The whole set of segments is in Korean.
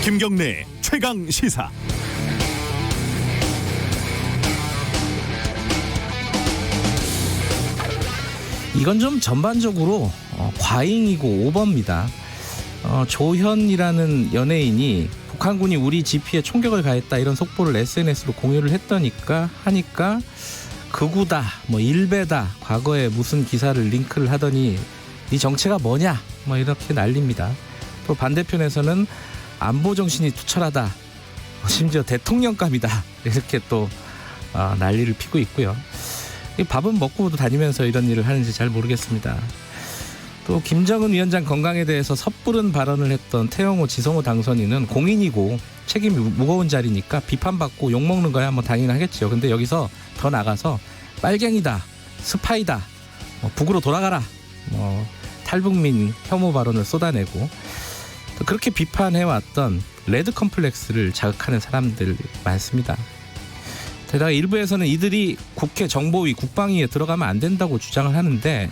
김경래 최강 시사. 이건 좀 전반적으로 과잉이고 오버입니다. 조현이라는 연예인이 북한군이 우리 지피에 총격을 가했다 이런 속보를 SNS로 공유를 하니까 극우다, 일베다, 과거에 무슨 기사를 링크를 하더니 네 정체가 뭐냐 이렇게 난립니다. 또 반대편에서는 안보 정신이 투철하다, 심지어 대통령감이다 이렇게 또 난리를 피고 있고요. 밥은 먹고 다니면서 이런 일을 하는지 잘 모르겠습니다. 또 김정은 위원장 건강에 대해서 섣부른 발언을 했던 태영호 지성호 당선인은 공인이고 책임이 무거운 자리니까 비판받고 욕먹는 거야 당연하겠죠. 근데 여기서 더 나가서 빨갱이다, 스파이다, 북으로 돌아가라, 탈북민 혐오 발언을 쏟아내고 또 그렇게 비판해왔던 레드 컴플렉스를 자극하는 사람들 많습니다. 게다가 일부에서는 이들이 국회 정보위 국방위에 들어가면 안 된다고 주장을 하는데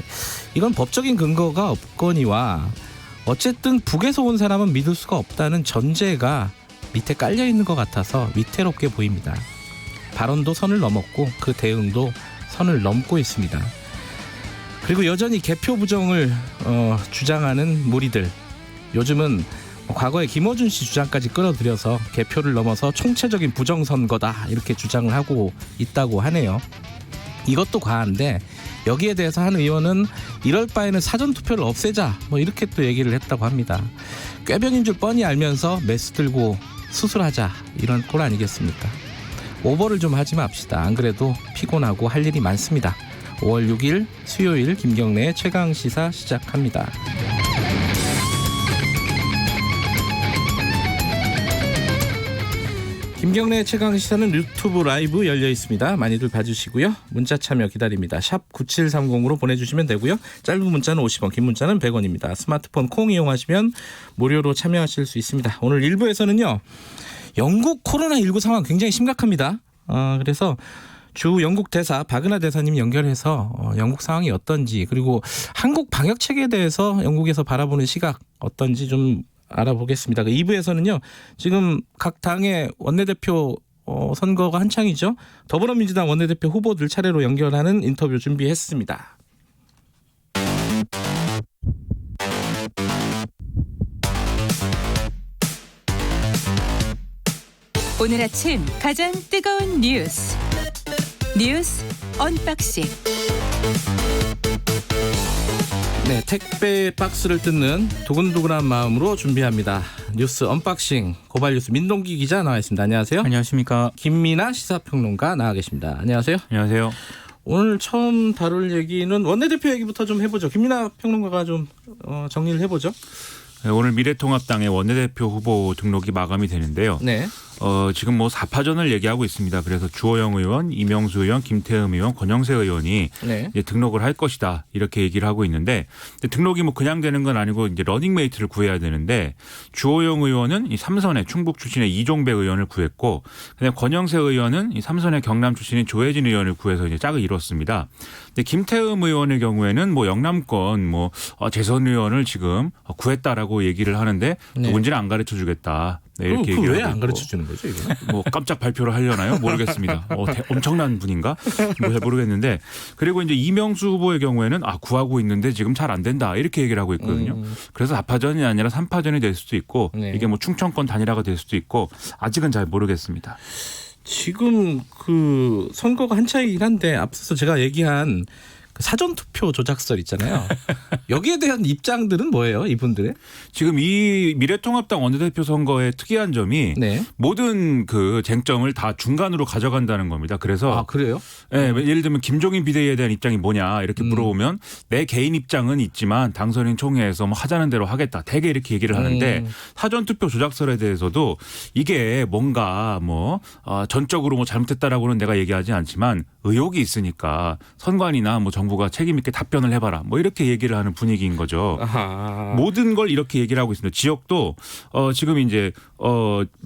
이건 법적인 근거가 없거니와 어쨌든 북에서 온 사람은 믿을 수가 없다는 전제가 밑에 깔려 있는 것 같아서 위태롭게 보입니다. 발언도 선을 넘었고 그 대응도 선을 넘고 있습니다. 그리고 여전히 개표 부정을 주장하는 무리들, 요즘은 과거에 김어준 씨 주장까지 끌어들여서 개표를 넘어서 총체적인 부정선거다 이렇게 주장을 하고 있다고 하네요. 이것도 과한데 여기에 대해서 한 의원은 이럴 바에는 사전투표를 없애자 이렇게 또 얘기를 했다고 합니다. 꾀병인 줄 뻔히 알면서 메스 들고 수술하자 이런 꼴 아니겠습니까? 오버를 좀 하지 맙시다. 안 그래도 피곤하고 할 일이 많습니다. 5월 6일 수요일 김경래의 최강시사 시작합니다. 김경래의 최강시사는 유튜브 라이브 열려 있습니다. 많이들 봐주시고요. 문자 참여 기다립니다. 샵 9730으로 보내주시면 되고요. 짧은 문자는 50원, 긴 문자는 100원입니다. 스마트폰 콩 이용하시면 무료로 참여하실 수 있습니다. 오늘 1부에서는요. 영국 코로나19 상황 굉장히 심각합니다. 그래서 주 영국 대사 박은하 대사님 연결해서 영국 상황이 어떤지, 그리고 한국 방역 체계에 대해서 영국에서 바라보는 시각 어떤지 좀 알아보겠습니다. 2부에서는요. 지금 각 당의 원내대표 선거가 한창이죠. 더불어민주당 원내대표 후보들 차례로 연결하는 인터뷰 준비했습니다. 오늘 아침 가장 뜨거운 뉴스 언박싱. 네, 택배 박스를 뜯는 두근두근한 마음으로 준비합니다. 뉴스 언박싱 고발뉴스 민동기 기자 나와 있습니다. 안녕하세요. 안녕하십니까. 김민아 시사평론가 나와 계십니다. 안녕하세요. 안녕하세요. 오늘 처음 다룰 얘기는 원내대표 얘기부터 좀 해보죠. 김민아 평론가가 좀 정리를 해보죠. 네, 오늘 미래통합당의 원내대표 후보 등록이 마감이 되는데요. 네. 지금 4파전을 얘기하고 있습니다. 그래서 주호영 의원, 이명수 의원, 김태흠 의원, 권영세 의원이 네. 이제 등록을 할 것이다 이렇게 얘기를 하고 있는데, 등록이 그냥 되는 건 아니고 이제 러닝메이트를 구해야 되는데, 주호영 의원은 이 삼선의 충북 출신의 이종배 의원을 구했고, 그다음 권영세 의원은 이 삼선의 경남 출신인 조혜진 의원을 구해서 이제 짝을 이뤘습니다. 근데 김태흠 의원의 경우에는 영남권 재선 의원을 지금 구했다라고 얘기를 하는데 누군지는 안 가르쳐 주겠다. 네, 이렇게 얘기를 왜 안 가르쳐 주는 거죠, 이거? 깜짝 발표를 하려나요? 모르겠습니다. 엄청난 분인가? 잘 모르겠는데, 그리고 이제 이명수 후보의 경우에는 구하고 있는데 지금 잘 안 된다 이렇게 얘기를 하고 있거든요. 그래서 4파전이 아니라 3파전이 될 수도 있고, 네. 이게 충청권 단일화가 될 수도 있고, 아직은 잘 모르겠습니다. 지금 그 선거가 한창이긴 한데 앞서서 제가 얘기한 그 사전투표 조작설 있잖아요. 여기에 대한 입장들은 뭐예요, 이분들의? 지금 이 미래통합당 원내대표 선거의 특이한 점이 네. 모든 그 쟁점을 다 중간으로 가져간다는 겁니다. 그래서 그래요? 네, 예를 들면 김종인 비대위에 대한 입장이 뭐냐 이렇게 물어보면 내 개인 입장은 있지만 당선인 총회에서 하자는 대로 하겠다. 대개 이렇게 얘기를 하는데 사전투표 조작설에 대해서도 이게 뭔가 전적으로 잘못했다라고는 내가 얘기하지 않지만 의혹이 있으니까 선관위나 정부가 책임 있게 답변을 해봐라. 뭐 이렇게 얘기를 하는 분위기인 거죠. 아하. 모든 걸 이렇게 얘기를 하고 있습니다. 지역도 지금 이제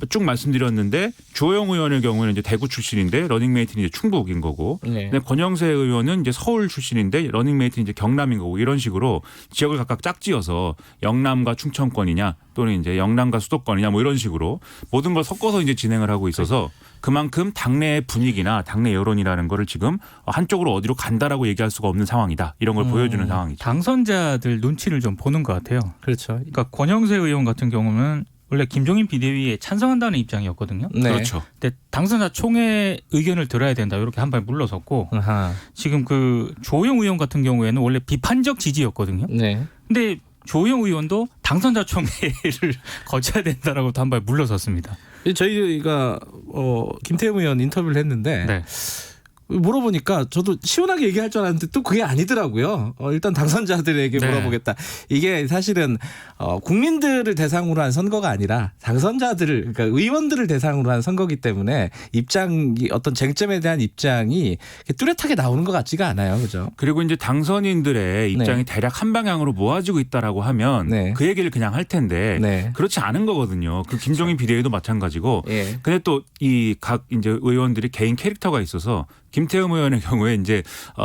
쭉 말씀드렸는데 주호영 의원의 경우는 이제 대구 출신인데 러닝메이트는 이제 충북인 거고, 네. 근데 권영세 의원은 이제 서울 출신인데 러닝메이트는 이제 경남인 거고, 이런 식으로 지역을 각각 짝지어서 영남과 충청권이냐 또는 이제 영남과 수도권이냐 뭐 이런 식으로 모든 걸 섞어서 이제 진행을 하고 있어서 그만큼 당내 분위기나 당내 여론이라는 거를 지금 한쪽으로 어디로 간다라고 얘기할 수가 없는 상황이다. 이런 걸 보여주는 상황이죠. 당선자들 눈치를 좀 보는 것 같아요. 그렇죠. 그러니까 권영세 의원 같은 경우는 원래 김종인 비대위에 찬성한다는 입장이었거든요. 네. 그렇죠. 근데 당선자 총회 의견을 들어야 된다 이렇게 한 발 물러섰고, 아하. 지금 그 조호영 의원 같은 경우에는 원래 비판적 지지였거든요. 네. 근데 조호영 의원도 당선자 총회를 거쳐야 된다라고 한 발 물러섰습니다. 저희가 김태형 의원 인터뷰를 했는데 네. 물어보니까 저도 시원하게 얘기할 줄 알았는데 또 그게 아니더라고요. 일단 당선자들에게 네. 물어보겠다. 이게 사실은 국민들을 대상으로 한 선거가 아니라 당선자들을, 그러니까 의원들을 대상으로 한 선거기 때문에 입장이, 어떤 쟁점에 대한 입장이 뚜렷하게 나오는 것 같지가 않아요. 그죠? 그리고 이제 당선인들의 입장이 대략 한 방향으로 모아지고 있다라고 하면 네. 그 얘기를 그냥 할 텐데 네. 그렇지 않은 거거든요. 그 김종인 비대위도 마찬가지고. 예. 근데 또 이 각 이제 의원들이 개인 캐릭터가 있어서 김태흠 의원의 경우에 이제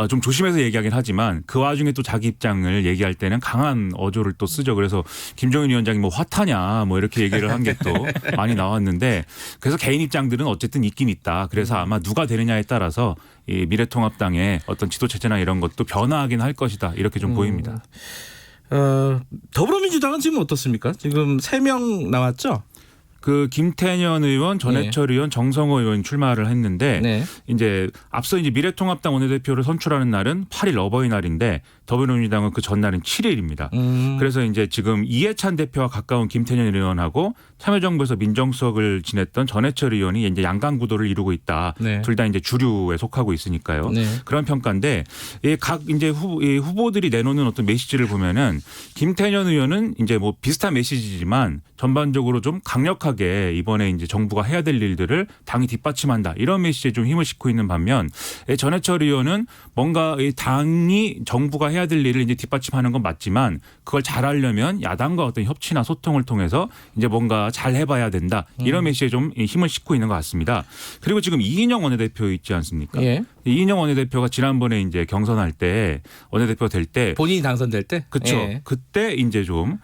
좀 조심해서 얘기하긴 하지만 그 와중에 또 자기 입장을 얘기할 때는 강한 어조를 또 쓰죠. 그래서 김종인 위원장이 뭐 화타냐 뭐 이렇게 얘기를 한 게 또 많이 나왔는데, 그래서 개인 입장들은 어쨌든 있긴 있다. 그래서 아마 누가 되느냐에 따라서 이 미래통합당의 어떤 지도 체제나 이런 것도 변화하긴 할 것이다. 이렇게 좀 보입니다. 더불어민주당은 지금 어떻습니까? 지금 3명 나왔죠? 그 김태년 의원, 전해철 의원, 정성호 의원 출마를 했는데 네. 이제 앞서 이제 미래통합당 원내대표를 선출하는 날은 8일 어버이날인데 더불어민주당은 그 전날은 7일입니다. 그래서 이제 지금 이해찬 대표와 가까운 김태년 의원하고 참여정부에서 민정수석을 지냈던 전해철 의원이 이제 양강 구도를 이루고 있다. 네. 둘 다 이제 주류에 속하고 있으니까요. 네. 그런 평가인데 각 이제 후보들이 내놓는 어떤 메시지를 보면은 김태년 의원은 이제 뭐 비슷한 메시지지만 전반적으로 좀 강력하게 이번에 이제 정부가 해야 될 일들을 당이 뒷받침한다, 이런 메시지에 좀 힘을 싣고 있는 반면, 전해철 의원은 뭔가 당이 정부가 해야 될 일을 이제 뒷받침하는 건 맞지만 그걸 잘하려면 야당과 어떤 협치나 소통을 통해서 이제 뭔가 잘 해봐야 된다, 이런 메시지에 좀 힘을 싣고 있는 것 같습니다. 그리고 지금 이인영 원내대표 있지 않습니까? 예. 이인영 원내대표가 지난번에 이제 경선할 때 원내대표 될 때 본인이 당선될 때? 그렇죠. 예. 그때 이제 좀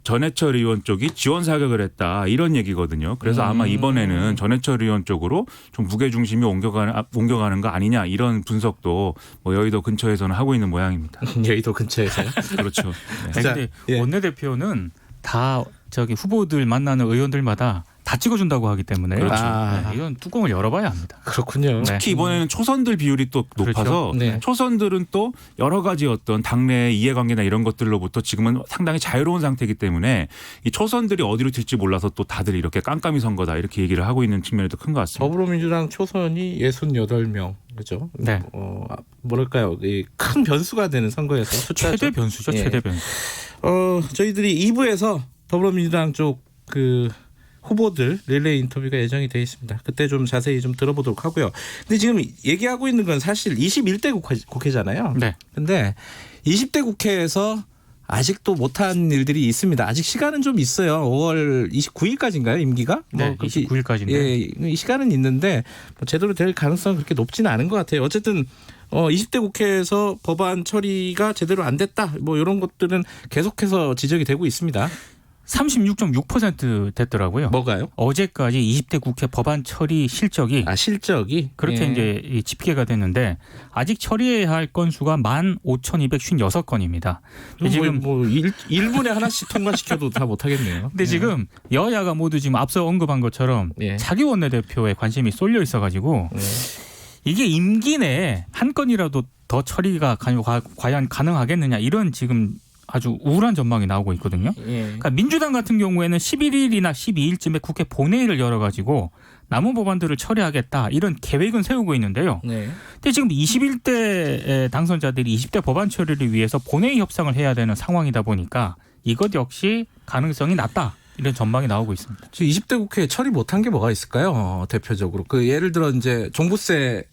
전해철 의원 쪽이 지원 사격을 했다, 이런 얘기거든요. 그래서 아마 이번에는 전해철 의원 쪽으로 좀 무게 중심이 옮겨가는 거 아니냐, 이런 분석도 뭐 여의도 근처에서는 하고 있는 모양입니다. 여의도 근처에서요? 그렇죠. 네. 자, 근데 예. 원내대표는 다 저기 후보들 만나는 의원들마다 다 찍어준다고 하기 때문에 그렇죠. 네, 이건 뚜껑을 열어봐야 합니다. 그렇군요. 네. 특히 이번에는 초선들 비율이 또 높아서 그렇죠. 네. 초선들은 또 여러 가지 어떤 당내 이해관계나 이런 것들로부터 지금은 상당히 자유로운 상태이기 때문에 이 초선들이 어디로 튈지 몰라서 또 다들 이렇게 깜깜이 선거다, 이렇게 얘기를 하고 있는 측면이 더 큰 것 같습니다. 더불어민주당 초선이 68명. 그죠? 네. 뭐랄까요? 이 큰 변수가 되는 선거에서 숫자죠. 최대 변수죠. 예. 최대 변수. 저희들이 2부에서 더불어민주당 쪽 그 후보들 릴레이 인터뷰가 예정이 되어 있습니다. 그때 좀 자세히 좀 들어보도록 하고요. 근데 지금 얘기하고 있는 건 사실 21대 국회잖아요. 네. 근데 20대 국회에서 아직도 못한 일들이 있습니다. 아직 시간은 좀 있어요. 5월 29일까지인가요, 임기가? 네, 그렇게 29일까지인데. 예, 이 시간은 있는데 뭐 제대로 될 가능성은 그렇게 높지는 않은 것 같아요. 어쨌든 20대 국회에서 법안 처리가 제대로 안 됐다, 뭐 이런 것들은 계속해서 지적이 되고 있습니다. 36.6% 됐더라고요. 뭐가요? 어제까지 20대 국회 법안 처리 실적이 실적이 그렇게 예. 이제 집계가 됐는데 아직 처리해야 할 건수가 15,256건입니다. 지금 뭐 1분에 하나씩 통과시켜도 다 못하겠네요. 근데 지금 여야가 모두 지금 앞서 언급한 것처럼 예. 차기 원내대표에 관심이 쏠려 있어가지고 예. 이게 임기 내에 한 건이라도 더 처리가 과연 가능하겠느냐, 이런 지금 아주 우울한 전망이 나오고 있거든요. 예. 그러니까 민주당 같은 경우에는 11일이나 12일쯤에 국회 본회의를 열어가지고 남은 법안들을 처리하겠다, 이런 계획은 세우고 있는데요. 네. 근데 지금 21대 당선자들이 20대 법안 처리를 위해서 본회의 협상을 해야 되는 상황이다 보니까 이것 역시 가능성이 낮다, 이런 전망이 나오고 있습니다. 지금 20대 국회에 처리 못한 게 뭐가 있을까요? 대표적으로 예를 들어 이제 종부세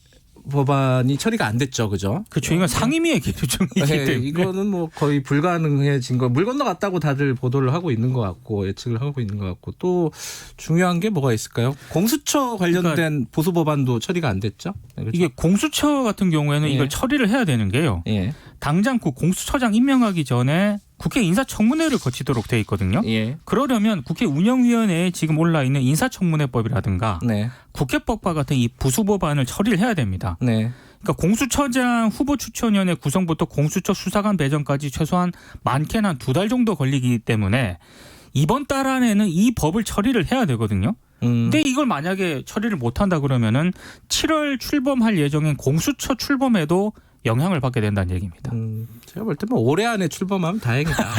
법안이 처리가 안 됐죠, 그죠? 그렇죠. 이건 상임위의 계류중이기 네, 때문에 이거는 뭐 거의 불가능해진 거. 물 건너갔다고 다들 보도를 하고 있는 것 같고 예측을 하고 있는 것 같고 또 중요한 게 뭐가 있을까요? 공수처 관련된 보수 법안도 처리가 안 됐죠. 네, 그렇죠? 이게 공수처 같은 경우에는 예. 이걸 처리를 해야 되는 게요. 예, 당장 그 공수처장 임명하기 전에 국회 인사청문회를 거치도록 돼 있거든요. 예, 그러려면 국회 운영위원회에 지금 올라 있는 인사청문회법이라든가 네, 국회법과 같은 이 부수 법안을 처리를 해야 됩니다. 네, 그러니까 공수처장 후보 추천위원회 구성부터 공수처 수사관 배정까지 최소한 많게는 한 2달 정도 걸리기 때문에 이번 달 안에는 이 법을 처리를 해야 되거든요. 근데 이걸 만약에 처리를 못한다 그러면은 7월 출범할 예정인 공수처 출범에도 영향을 받게 된다는 얘기입니다. 제가 볼 때 뭐 올해 안에 출범하면 다행이다.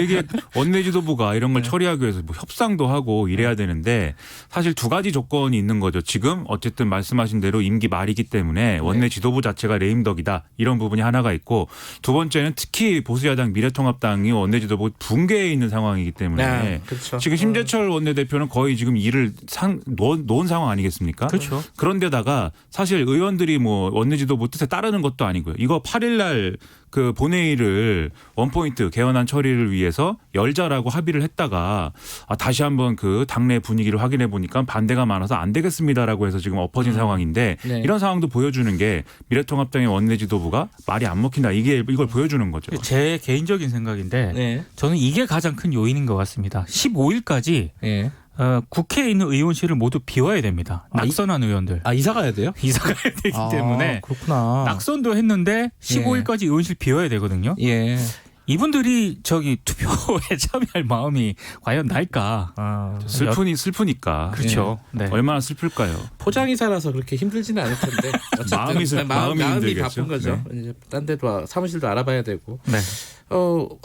이게 원내지도부가 이런 걸 처리하기 위해서 뭐 협상도 하고 이래야 되는데 사실 두 가지 조건이 있는 거죠. 지금 어쨌든 말씀하신 대로 임기 말이기 때문에 원내지도부 자체가 레임덕이다. 이런 부분이 하나가 있고 두 번째는 특히 보수야당 미래통합당이 원내지도부 붕괴해 있는 상황이기 때문에 그렇죠. 지금 심재철 원내대표는 거의 지금 일을 놓은 상황 아니겠습니까? 그렇죠. 그런데다가 사실 의원들이 뭐 원내지도부 뜻에 따르는 것도 아니고요. 이거 8일날 그 본회의를 원포인트 개헌안 처리를 위해서 열자라고 합의를 했다가 다시 한번 그 당내 분위기를 확인해 보니까 반대가 많아서 안 되겠습니다라고 해서 지금 엎어진 상황인데 네. 이런 상황도 보여주는 게 미래통합당의 원내지도부가 말이 안 먹힌다. 이걸 보여주는 거죠. 제 개인적인 생각인데 네, 저는 이게 가장 큰 요인인 것 같습니다. 15일까지 예. 국회에 있는 의원실을 모두 비워야 됩니다. 낙선한 의원들. 이사 가야 돼요? 이사 가야 되기 때문에 그렇구나. 낙선도 했는데 15일까지 의원실 비워야 되거든요. 예. 이분들이 저기 투표에 참여할 마음이 과연 날까? 슬프니까. 그렇죠. 네. 얼마나 슬플까요? 포장이사라서 그렇게 힘들지는 않을 텐데 어쨌든 마음이 마음이 힘들겠죠. 바쁜 거죠. 이제 딴 데도 사무실도 알아봐야 되고. 네.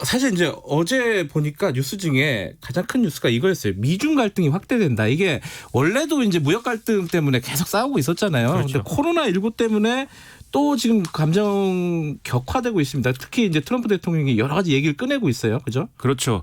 사실 이제 어제 보니까 뉴스 중에 가장 큰 뉴스가 이거였어요. 미중 갈등이 확대된다. 이게 원래도 이제 무역 갈등 때문에 계속 싸우고 있었잖아요. 그렇죠. 근데 코로나19 때문에 또 지금 감정 격화되고 있습니다. 특히 이제 트럼프 대통령이 여러 가지 얘기를 꺼내고 있어요. 그죠? 그렇죠.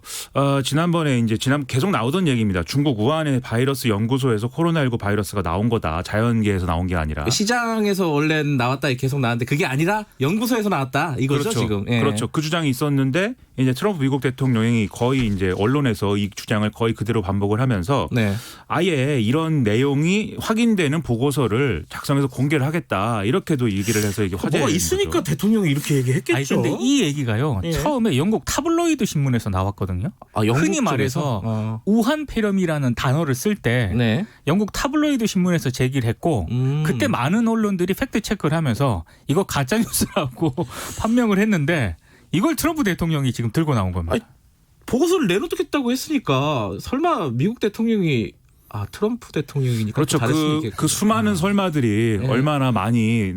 지난번에 계속 나오던 얘기입니다. 중국 우한의 바이러스 연구소에서 코로나19 바이러스가 나온 거다. 자연계에서 나온 게 아니라. 시장에서 원래 나왔다 계속 나왔는데 그게 아니라 연구소에서 나왔다. 이거죠, 그렇죠. 지금. 예. 그렇죠. 그 주장이 있었는데 이제 트럼프 미국 대통령이 거의 이제 언론에서 이 주장을 거의 그대로 반복을 하면서 네. 아예 이런 내용이 확인되는 보고서를 작성해서 공개를 하겠다. 이렇게도 얘기를 해서 이게 화제가 뭐가 되는 있으니까 거죠. 대통령이 이렇게 얘기했겠죠. 아니 근데 이 얘기가요. 예. 처음에 영국 타블로이드 신문에서 나왔거든요. 영국 흔히 쪽에서? 말해서 우한 폐렴이라는 단어를 쓸 때 네. 영국 타블로이드 신문에서 제기를 했고 그때 많은 언론들이 팩트 체크를 하면서 이거 가짜 뉴스라고 판명을 했는데 이걸 트럼프 대통령이 지금 들고 나온 겁니다. 아니, 보고서를 내놓겠다고 했으니까 설마 미국 대통령이 트럼프 대통령이니까 그렇죠. 잘할 수 있겠구나. 그 수많은 설마들이 네. 얼마나 많이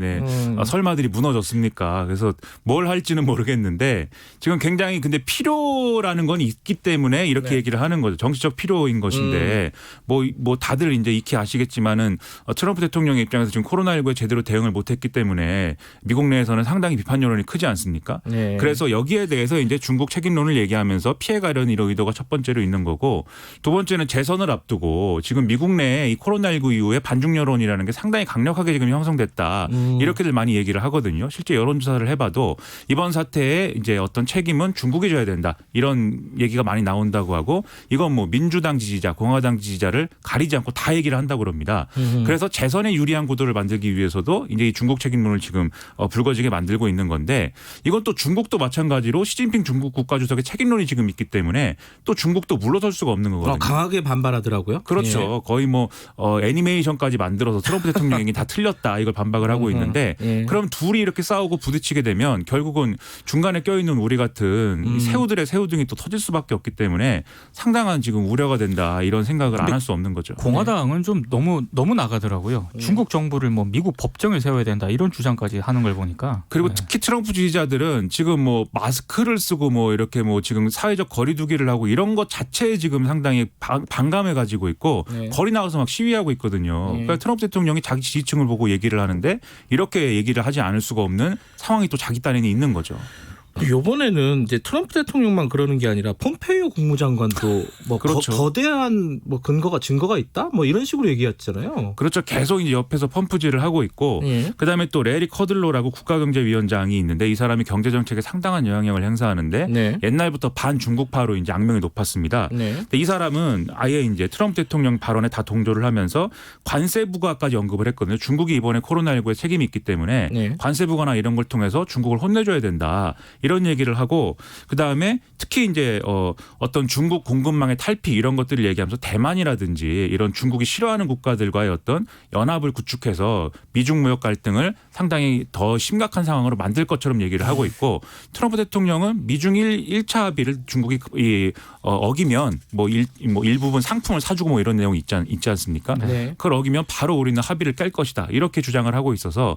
설마들이 무너졌습니까? 그래서 뭘 할지는 모르겠는데 지금 굉장히 근데 필요라는 건 있기 때문에 이렇게 네. 얘기를 하는 거죠. 정치적 필요인 것인데 뭐 다들 이제 익히 아시겠지만은 트럼프 대통령의 입장에서 지금 코로나19에 제대로 대응을 못했기 때문에 미국 내에서는 상당히 비판 여론이 크지 않습니까? 네. 그래서 여기에 대해서 이제 중국 책임론을 얘기하면서 피해가려는 이런 의도가 첫 번째로 있는 거고 두 번째는 재선을 앞두고 지금 미국 내에 이 코로나19 이후에 반중 여론이라는 게 상당히 강력하게 지금 형성됐다. 이렇게들 많이 얘기를 하거든요. 실제 여론조사를 해봐도 이번 사태에 이제 어떤 책임은 중국이 져야 된다. 이런 얘기가 많이 나온다고 하고 이건 뭐 민주당 지지자, 공화당 지지자를 가리지 않고 다 얘기를 한다고 그럽니다. 그래서 재선에 유리한 구도를 만들기 위해서도 이제 이 중국 책임론을 지금 불거지게 만들고 있는 건데 이건 또 중국도 마찬가지로 시진핑 중국 국가주석의 책임론이 지금 있기 때문에 또 중국도 물러설 수가 없는 거거든요. 강하게 반발하더라고요. 그렇죠. 예. 거의 뭐 애니메이션까지 만들어서 트럼프 대통령이 다 틀렸다 이걸 반박을 하고 있는데 예. 그럼 둘이 이렇게 싸우고 부딪히게 되면 결국은 중간에 껴있는 우리 같은 이 새우들의 새우등이 또 터질 수밖에 없기 때문에 상당한 지금 우려가 된다 이런 생각을 안 할 수 없는 거죠. 공화당은 좀 너무 나가더라고요. 중국 정부를 뭐 미국 법정을 세워야 된다 이런 주장까지 하는 걸 보니까. 그리고 네. 특히 트럼프 지지자들은 지금 뭐 마스크를 쓰고 뭐 이렇게 뭐 지금 사회적 거리두기를 하고 이런 것 자체에 지금 상당히 반감해 가지고 있고 네. 거리 나가서 막 시위하고 있거든요. 그러니까 트럼프 대통령이 자기 지지층을 보고 얘기를 하는데 이렇게 얘기를 하지 않을 수가 없는 상황이 또 자기 딴에는 있는 거죠. 이번에는 이제 트럼프 대통령만 그러는 게 아니라 폼페이오 국무장관도 뭐 그렇죠. 거대한 뭐 증거가 있다 뭐 이런 식으로 얘기했잖아요. 그렇죠. 계속 이제 옆에서 펌프질을 하고 있고 예. 그다음에 또 레리 커들로라고 국가경제위원장이 있는데 이 사람이 경제 정책에 상당한 영향력을 행사하는데 네. 옛날부터 반중국파로 이제 악명이 높았습니다. 네. 근데 이 사람은 아예 이제 트럼프 대통령 발언에 다 동조를 하면서 관세 부과까지 언급을 했거든요. 중국이 이번에 코로나19에 책임이 있기 때문에 네. 관세 부과나 이런 걸 통해서 중국을 혼내줘야 된다. 이런 얘기를 하고 그다음에 특히 이제 어떤 중국 공급망의 탈피 이런 것들을 얘기하면서 대만이라든지 이런 중국이 싫어하는 국가들과의 어떤 연합을 구축해서 미중 무역 갈등을 상당히 더 심각한 상황으로 만들 것처럼 얘기를 하고 있고 트럼프 대통령은 미중 1차 합의를 중국이 어기면 뭐 일부분 상품을 사주고 뭐 이런 내용이 있지 않습니까? 네. 그걸 어기면 바로 우리는 합의를 깰 것이다. 이렇게 주장을 하고 있어서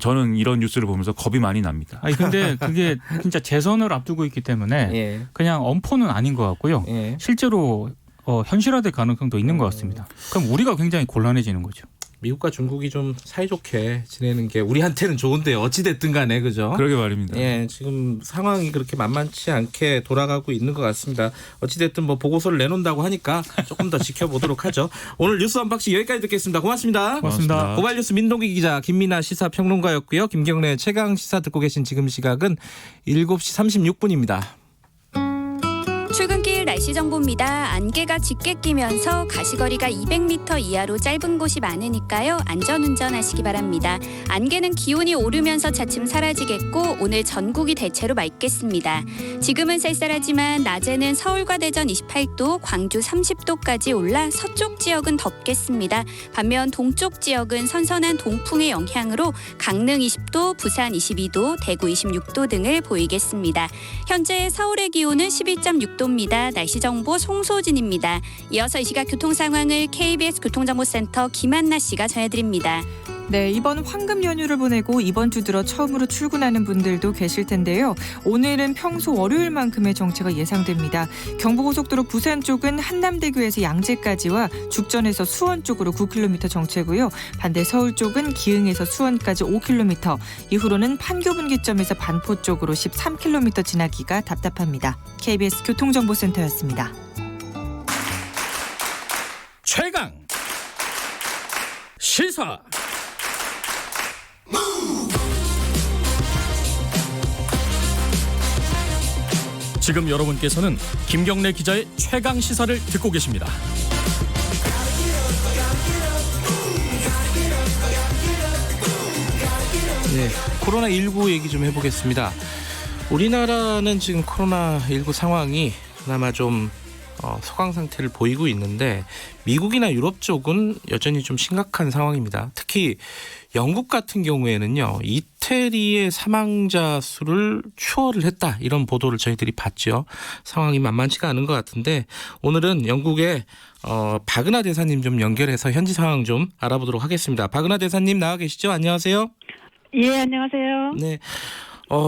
저는 이런 뉴스를 보면서 겁이 많이 납니다. 아니 근데 그게 진짜 재선을 앞두고 있기 때문에 예. 그냥 엄포는 아닌 것 같고요. 예. 실제로 현실화될 가능성도 있는 것 같습니다. 그럼 우리가 굉장히 곤란해지는 거죠. 미국과 중국이 좀 사이좋게 지내는 게 우리한테는 좋은데 어찌 됐든 간에 그죠? 그러게 말입니다. 예, 지금 상황이 그렇게 만만치 않게 돌아가고 있는 것 같습니다. 어찌 됐든 뭐 보고서를 내놓는다고 하니까 조금 더 지켜보도록 하죠. 오늘 뉴스 언박싱 여기까지 듣겠습니다. 고맙습니다. 고맙습니다. 고발뉴스 민동기 기자, 김민아 시사평론가였고요. 김경래 최강 시사 듣고 계신 지금 시각은 7시 36분입니다. 출근길 날씨 정보입니다. 안개가 짙게 끼면서 가시거리가 200m 이하로 짧은 곳이 많으니까요. 안전운전하시기 바랍니다. 안개는 기온이 오르면서 차츰 사라지겠고 오늘 전국이 대체로 맑겠습니다. 지금은 쌀쌀하지만 낮에는 서울과 대전 28도, 광주 30도까지 올라 서쪽 지역은 덥겠습니다. 반면 동쪽 지역은 선선한 동풍의 영향으로 강릉 20도, 부산 22도, 대구 26도 등을 보이겠습니다. 현재 서울의 기온은 11.6도 입니다. 날씨 정보 송소진입니다. 이어서 이 시각 교통 상황을 KBS 교통정보센터 김한나 씨가 전해드립니다. 네, 이번 황금 연휴를 보내고 이번 주 들어 처음으로 출근하는 분들도 계실 텐데요. 오늘은 평소 월요일만큼의 정체가 예상됩니다. 경부고속도로 부산 쪽은 한남대교에서 양재까지와 죽전에서 수원 쪽으로 9km 정체고요. 반대 서울 쪽은 기흥에서 수원까지 5km, 이후로는 판교분기점에서 반포 쪽으로 13km 지나기가 답답합니다. KBS 교통정보센터였습니다. 최강 시사. 지금 여러분께서는 김경래 기자의 최강 시사를 듣고 계십니다. 네, 코로나19 얘기 좀 해보겠습니다. 우리나라는 지금 코로나19 상황이 그나마 좀 소강 상태를 보이고 있는데 미국이나 유럽 쪽은 여전히 좀 심각한 상황입니다. 특히 영국 같은 경우에는요, 이태리의 사망자 수를 추월을 했다, 이런 보도를 저희들이 봤죠. 상황이 만만치가 않은 것 같은데 오늘은 영국의 박은하 대사님 좀 연결해서 현지 상황 좀 알아보도록 하겠습니다. 박은하 대사님 나와 계시죠? 안녕하세요. 예, 안녕하세요. 네.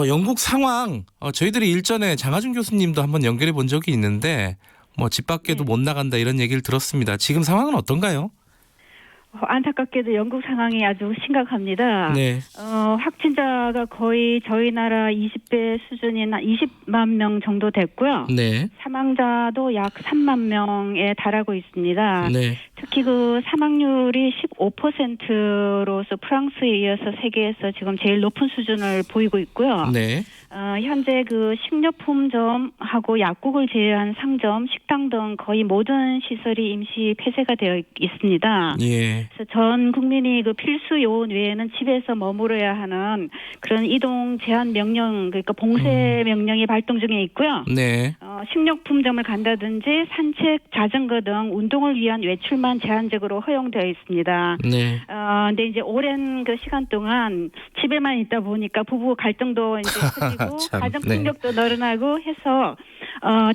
영국 상황 저희들이 일전에 장하준 교수님도 한번 연결해 본 적이 있는데 뭐 집 밖에도 못 나간다 이런 얘기를 들었습니다. 지금 상황은 어떤가요? 안타깝게도 영국 상황이 아주 심각합니다. 네. 확진자가 거의 저희 나라 20배 수준인 20만 명 정도 됐고요. 네. 사망자도 약 3만 명에 달하고 있습니다. 네. 특히 그 사망률이 15%로서 프랑스에 이어서 세계에서 지금 제일 높은 수준을 보이고 있고요. 네. 현재 그 식료품점하고 약국을 제외한 상점, 식당 등 거의 모든 시설이 임시 폐쇄가 되어 있습니다. 예. 그래서 전 국민이 그 필수 요원 외에는 집에서 머무러야 하는 그런 이동 제한 명령, 그러니까 봉쇄 명령이 발동 중에 있고요. 네. 식료품점을 간다든지 산책, 자전거 등 운동을 위한 외출만 제한적으로 허용되어 있습니다. 네. 근데 이제 오랜 그 시간 동안 집에만 있다 보니까 부부 갈등도 이제 커지고 참, 가정 폭력도 늘어나고 해서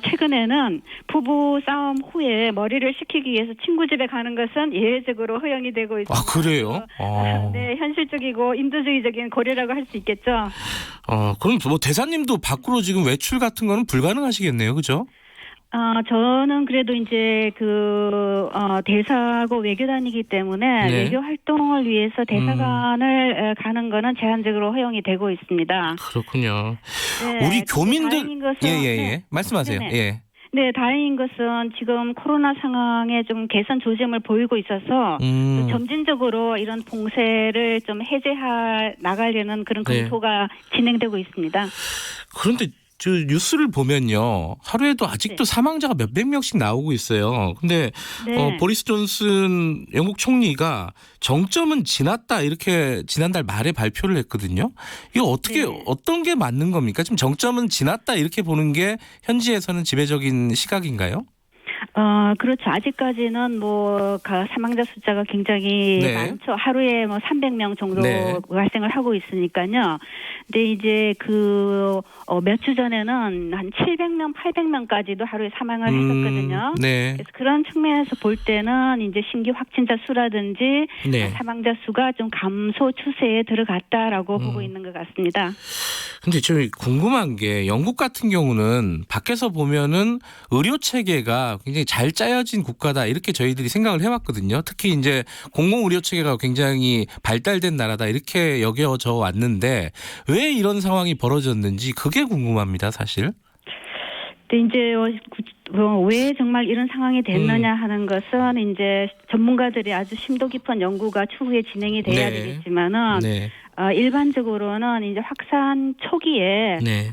최근에는 부부 싸움 후에 머리를 식히기 위해서 친구 집에 가는 것은 예외적으로 허용이 되고 있습니다. 아, 그래요? 네, 현실적이고 인도주의적인 고려라고 할 수 있겠죠. 그럼 뭐 대사님도 밖으로 지금 외출 같은 거는 불가능하시겠네요, 그죠? 저는 그래도 이제 대사고 외교단이기 때문에 네. 외교 활동을 위해서 대사관을 가는 거는 제한적으로 허용이 되고 있습니다. 그렇군요. 네, 우리 교민들 다행인 것은, 예. 말씀하세요. 네네. 예. 네, 다행인 것은 지금 코로나 상황에 좀 개선 조짐을 보이고 있어서 또 점진적으로 이런 봉쇄를 좀 해제해 나가려는 그런 네. 검토가 진행되고 있습니다. 그런데 저 뉴스를 보면요. 하루에도 아직도 사망자가 몇백 명씩 나오고 있어요. 근데 네. 보리스 존슨 영국 총리가 정점은 지났다 이렇게 지난달 말에 발표를 했거든요. 이거 어떻게 네. 어떤 게 맞는 겁니까? 지금 정점은 지났다 이렇게 보는 게 현지에서는 지배적인 시각인가요? 그렇죠. 아직까지는 사망자 숫자가 굉장히 네. 많죠. 하루에 300명 정도 네. 발생을 하고 있으니까요. 근데 이제 몇 주 전에는 한 700명, 800명까지도 하루에 사망을 했었거든요. 네. 그래서 그런 측면에서 볼 때는 이제 신규 확진자 수라든지 네. 사망자 수가 좀 감소 추세에 들어갔다라고 보고 있는 것 같습니다. 근데 저 궁금한 게 영국 같은 경우는 밖에서 보면은 의료 체계가 굉장히 잘 짜여진 국가다 이렇게 저희들이 생각을 해왔거든요. 특히 이제 공공 의료 체계가 굉장히 발달된 나라다 이렇게 여겨져 왔는데 왜 이런 상황이 벌어졌는지 그게 궁금합니다, 사실. 근데 이제 왜 정말 이런 상황이 됐느냐 하는 것은 이제 전문가들이 아주 심도 깊은 연구가 추후에 진행이 돼야 네. 되겠지만은 네. 일반적으로는 이제 확산 초기에 네.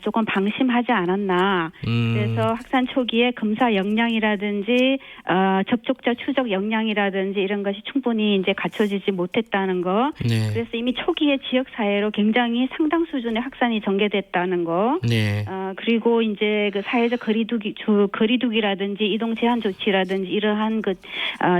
조금 방심하지 않았나. 그래서 확산 초기에 검사 역량이라든지 접촉자 추적 역량이라든지 이런 것이 충분히 이제 갖춰지지 못했다는 거. 네. 그래서 이미 초기에 지역 사회로 굉장히 상당 수준의 확산이 전개됐다는 거. 네. 그리고 이제 사회적 거리두기라든지 이동 제한 조치라든지 이러한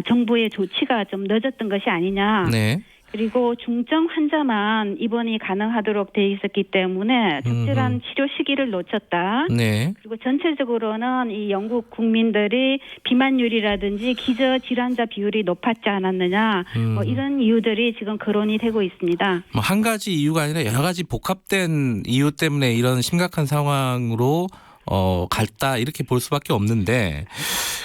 정부의 조치가 좀 늦었던 것이 아니냐. 네. 그리고 중증 환자만 입원이 가능하도록 돼 있었기 때문에 적절한 치료 시기를 놓쳤다. 네. 그리고 전체적으로는 이 영국 국민들이 비만율이라든지 기저 질환자 비율이 높았지 않았느냐. 이런 이유들이 지금 거론이 되고 있습니다. 한 가지 이유가 아니라 여러 가지 복합된 이유 때문에 이런 심각한 상황으로 갔다 이렇게 볼 수밖에 없는데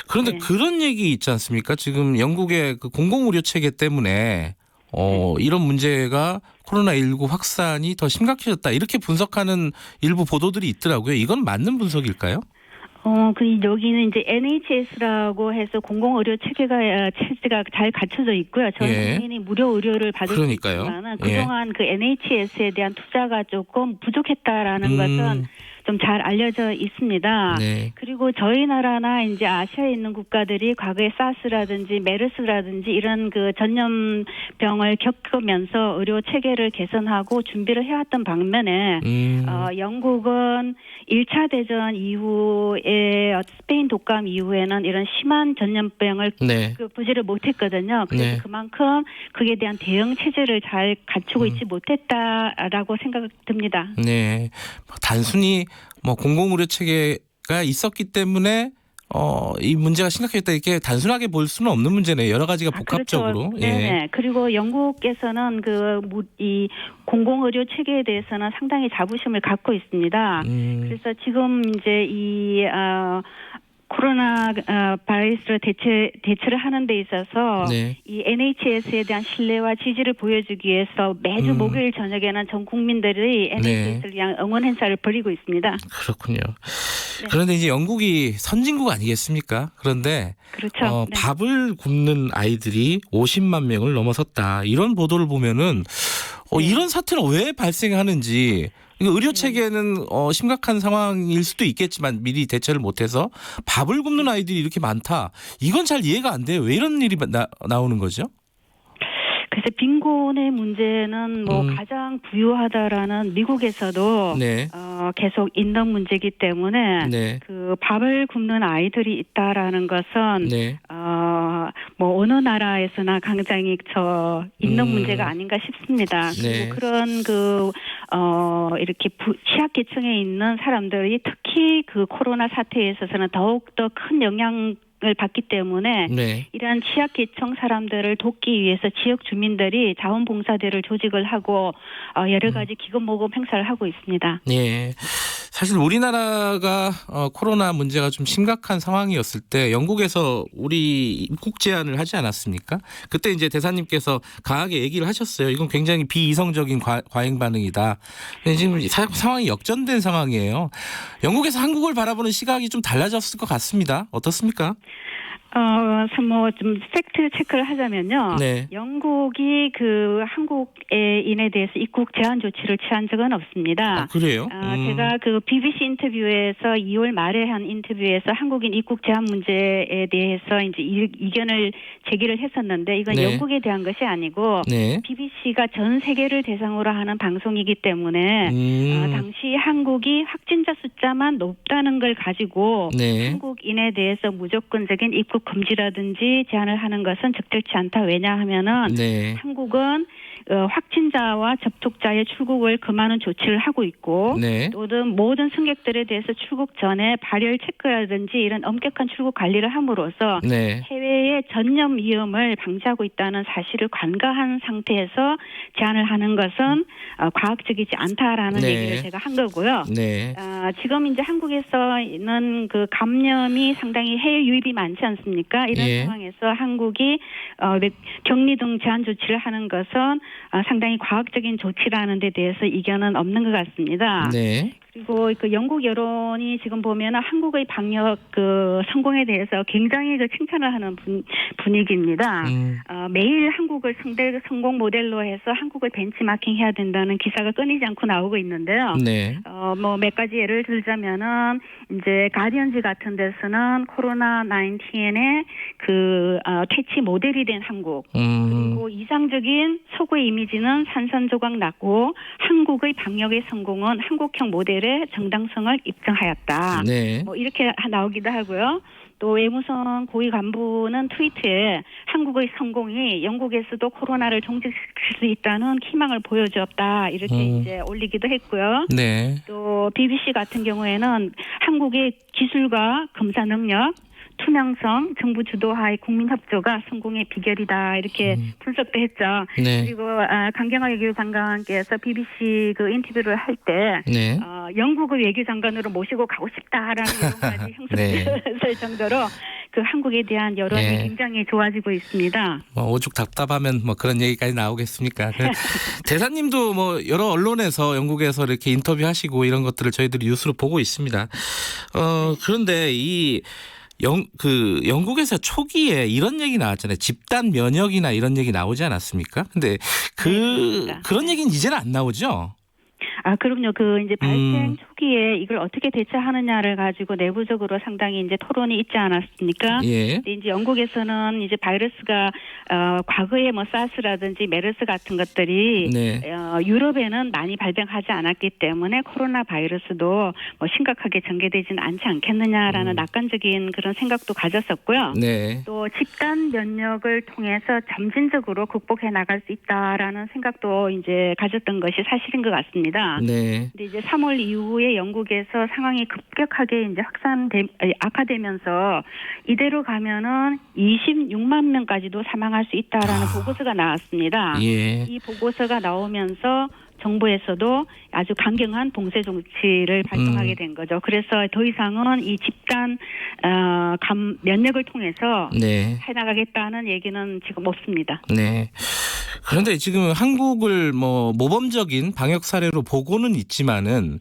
그런데 네. 그런 얘기 있지 않습니까? 지금 영국의 공공의료 체계 때문에 이런 문제가 코로나19 확산이 더 심각해졌다 이렇게 분석하는 일부 보도들이 있더라고요. 이건 맞는 분석일까요? 여기는 이제 NHS라고 해서 공공의료 체계가 잘 갖춰져 있고요. 전 국민이 무료 의료를 받을 수 있지만 그동안 그 NHS에 대한 투자가 조금 부족했다라는 것은 좀 잘 알려져 있습니다. 네. 그리고 저희 나라나 이제 아시아에 있는 국가들이 과거에 사스라든지 메르스라든지 이런 전염병을 겪으면서 의료 체계를 개선하고 준비를 해왔던 반면에 영국은 1차 대전 이후에 스페인 독감 이후에는 이런 심한 전염병을 부지를 못했거든요. 그래서 그만큼 그에 대한 대응 체제를 잘 갖추고 있지 못했다라고 생각됩니다. 네, 단순히 공공의료 체계가 있었기 때문에 이 문제가 심각했다 이렇게 단순하게 볼 수는 없는 문제네요. 여러 가지가 복합적으로. 그렇죠. 네. 그리고 영국에서는 이 공공의료 체계에 대해서는 상당히 자부심을 갖고 있습니다. 그래서 지금 이제 코로나 바이러스를 대처를 하는 데 있어서 이 NHS에 대한 신뢰와 지지를 보여주기 위해서 매주 목요일 저녁에는 전 국민들이 NHS를 위한 응원 행사를 벌이고 있습니다. 그렇군요. 그런데 이제 영국이 선진국 아니겠습니까? 그런데 그렇죠. 밥을 굶는 아이들이 50만 명을 넘어섰다. 이런 보도를 보면은 이런 사태는 왜 발생하는지 의료 체계는 심각한 상황일 수도 있겠지만 미리 대처를 못해서 밥을 굶는 아이들이 이렇게 많다. 이건 잘 이해가 안 돼요. 왜 이런 일이 나오는 거죠? 그래서 빈곤의 문제는 가장 부유하다라는 미국에서도 계속 있는 문제이기 때문에 그 밥을 굶는 아이들이 있다라는 것은 어느 나라에서나 굉장히 있는 문제가 아닌가 싶습니다. 그리고 그런 이렇게 취약계층에 있는 사람들이 특히 그 코로나 사태에 있어서는 더욱더 큰 영향을 받기 때문에 이러한 취약계층 사람들을 돕기 위해서 지역 주민들이 자원봉사대를 조직을 하고 여러 가지 기금모금 행사를 하고 있습니다. 네. 사실 우리나라가 코로나 문제가 좀 심각한 상황이었을 때 영국에서 우리 입국 제한을 하지 않았습니까? 그때 이제 대사님께서 강하게 얘기를 하셨어요. 이건 굉장히 비이성적인 과잉 반응이다. 지금 상황이 역전된 상황이에요. 영국에서 한국을 바라보는 시각이 좀 달라졌을 것 같습니다. 어떻습니까? 뭐 좀 팩트 체크를 하자면요. 네. 영국이 그 한국인에 대해서 입국 제한 조치를 취한 적은 없습니다. 그래요? 제가 그 BBC 인터뷰에서 2월 말에 한 인터뷰에서 한국인 입국 제한 문제에 대해서 이제 이견을 제기를 했었는데 이건 네. 영국에 대한 것이 아니고 네. BBC가 전 세계를 대상으로 하는 방송이기 때문에 당시 한국이 확진자 숫자만 높다는 걸 가지고 네. 한국인에 대해서 무조건적인 입국 금지라든지 제한을 하는 것은 적절치 않다. 왜냐하면은 네. 한국은 확진자와 접촉자의 출국을 금하는 조치를 하고 있고 네. 또는 모든 승객들에 대해서 출국 전에 발열 체크라든지 이런 엄격한 출국 관리를 함으로써 네. 해외의 전염 위험을 방지하고 있다는 사실을 간과한 상태에서 제한을 하는 것은 과학적이지 않다라는 네. 얘기를 제가 한 거고요. 네. 지금 이제 한국에서는 그 감염이 상당히 해외 유입이 많지 않습니까? 이런 예. 상황에서 한국이 격리 등 제한 조치를 하는 것은 상당히 과학적인 조치라는 데 대해서 이견은 없는 것 같습니다. 네. 그리고 그 영국 여론이 지금 보면은 한국의 방역 그 성공에 대해서 굉장히 그 칭찬을 하는 분위기입니다. 매일 한국을 상대 성공 모델로 해서 한국을 벤치마킹해야 된다는 기사가 끊이지 않고 나오고 있는데요. 네. 뭐 몇 가지 예를 들자면은 이제 가디언지 같은 데서는 코로나 19의 그 퇴치 모델이 된 한국 그리고 이상적인 서구의 이미지는 산산조각 났고 한국의 방역의 성공은 한국형 모델의 정당성을 입증하였다. 네. 뭐 이렇게 나오기도 하고요. 또 외무성 고위 간부는 트위터에 한국의 성공이 영국에서도 코로나를 종식시킬 수 있다는 희망을 보여주었다. 이렇게 이제 올리기도 했고요. 네. 또 BBC 같은 경우에는 한국의 기술과 검사 능력, 투명성, 정부 주도하의 국민 협조가 성공의 비결이다 이렇게 분석도 했죠. 네. 그리고 강경화 외교장관께서 BBC 그 인터뷰를 할 때 네. 영국의 외교장관으로 모시고 가고 싶다라는 여론까지 형성될 정도로 그 한국에 대한 여론이 네. 굉장히 좋아지고 있습니다. 오죽 답답하면 뭐 그런 얘기까지 나오겠습니까? 대사님도 뭐 여러 언론에서 영국에서 이렇게 인터뷰하시고 이런 것들을 저희들이 뉴스로 보고 있습니다. 그런데 영국에서 초기에 이런 얘기 나왔잖아요. 집단 면역이나 이런 얘기 나오지 않았습니까? 근데 그런 얘기는 이제는 안 나오죠? 그럼요. 그 이제 발생 초기에 이걸 어떻게 대처하느냐를 가지고 내부적으로 상당히 이제 토론이 있지 않았습니까? 예. 근데 이제 영국에서는 이제 바이러스가 과거에 뭐 사스라든지 메르스 같은 것들이 네. 유럽에는 많이 발병하지 않았기 때문에 코로나 바이러스도 뭐 심각하게 전개되지는 않지 않겠느냐라는 낙관적인 그런 생각도 가졌었고요. 네. 또 집단 면역을 통해서 점진적으로 극복해 나갈 수 있다라는 생각도 이제 가졌던 것이 사실인 것 같습니다. 네. 근데 이제 3월 이후에 영국에서 상황이 급격하게 이제 악화되면서 이대로 가면은 26만 명까지도 사망할 수 있다라는 보고서가 나왔습니다. 예. 이 보고서가 나오면서 정부에서도 아주 강경한 봉쇄 조치를 발동하게 된 거죠. 그래서 더 이상은 이 집단 면역을 통해서 네. 해나가겠다는 얘기는 지금 없습니다. 네. 그런데 지금 한국을 뭐 모범적인 방역 사례로 보고는 있지만은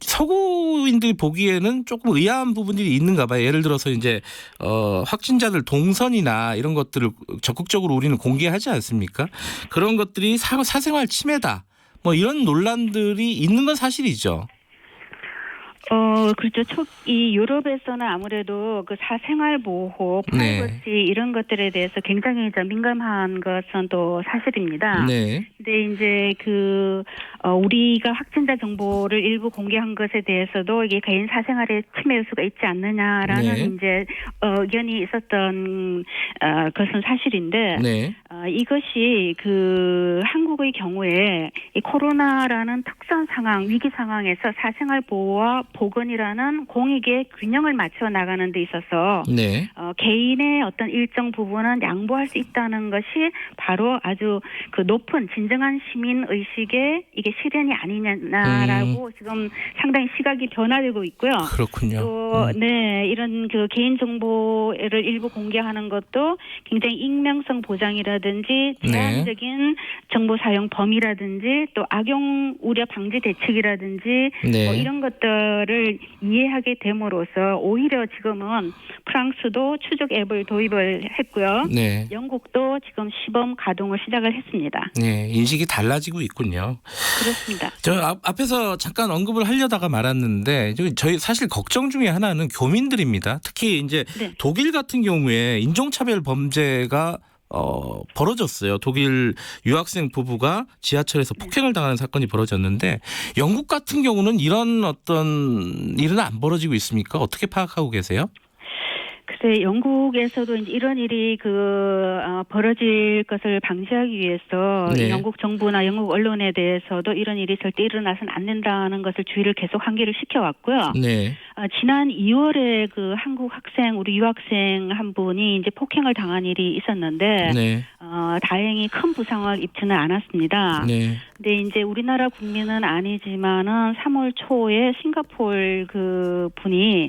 서구인들이 보기에는 조금 의아한 부분들이 있는가 봐요. 예를 들어서 이제 확진자들 동선이나 이런 것들을 적극적으로 우리는 공개하지 않습니까? 그런 것들이 사생활 침해다. 뭐 이런 논란들이 있는 건 사실이죠. 그렇죠. 이 유럽에서는 아무래도 그 사생활 보호, 프라이버시 이런 것들에 대해서 굉장히 민감한 것은 또 사실입니다. 네. 근데 이제 우리가 확진자 정보를 일부 공개한 것에 대해서도 이게 개인 사생활에 침해 요소가 있지 않느냐라는 이제 의견이 있었던 것은 사실인데 이것이 한국의 경우에 이 코로나라는 특수한 상황, 위기 상황에서 사생활 보호와 보건이라는 공익의 균형을 맞춰 나가는 데 있어서 네. 개인의 어떤 일정 부분은 양보할 수 있다는 것이 바로 아주 그 높은 진정한 시민 의식의 이게 실현이 아니냐라고 지금 상당히 시각이 변화되고 있고요. 그렇군요. 또 네, 이런 그 개인 정보를 일부 공개하는 것도 굉장히 익명성 보장이라든지 제한적인 정보 사용 범위라든지 또 악용 우려 방지 대책이라든지 네. 뭐 이런 것들을 이해하게 됨으로써 오히려 지금은 프랑스도 추적 앱을 도입을 했고요. 네. 영국도 지금 시범 가동을 시작을 했습니다. 네, 인식이 달라지고 있군요. 그렇습니다. 저 앞에서 잠깐 언급을 하려다가 말았는데 저희 사실 걱정 중에 하나는 교민들입니다. 특히 이제 네. 독일 같은 경우에 인종차별 범죄가 벌어졌어요. 독일 유학생 부부가 지하철에서 폭행을 당하는 사건이 벌어졌는데 영국 같은 경우는 이런 어떤 일은 안 벌어지고 있습니까? 어떻게 파악하고 계세요? 글쎄, 영국에서도 이제 이런 일이 벌어질 것을 방지하기 위해서 네. 영국 정부나 영국 언론에 대해서도 이런 일이 절대 일어나서는 안 된다는 것을 주의를 계속 환기를 시켜왔고요. 네. 지난 2월에 그 한국 학생, 우리 유학생 한 분이 이제 폭행을 당한 일이 있었는데, 네. 다행히 큰 부상을 입지는 않았습니다. 네. 근데 이제 우리나라 국민은 아니지만은 3월 초에 싱가포르 그 분이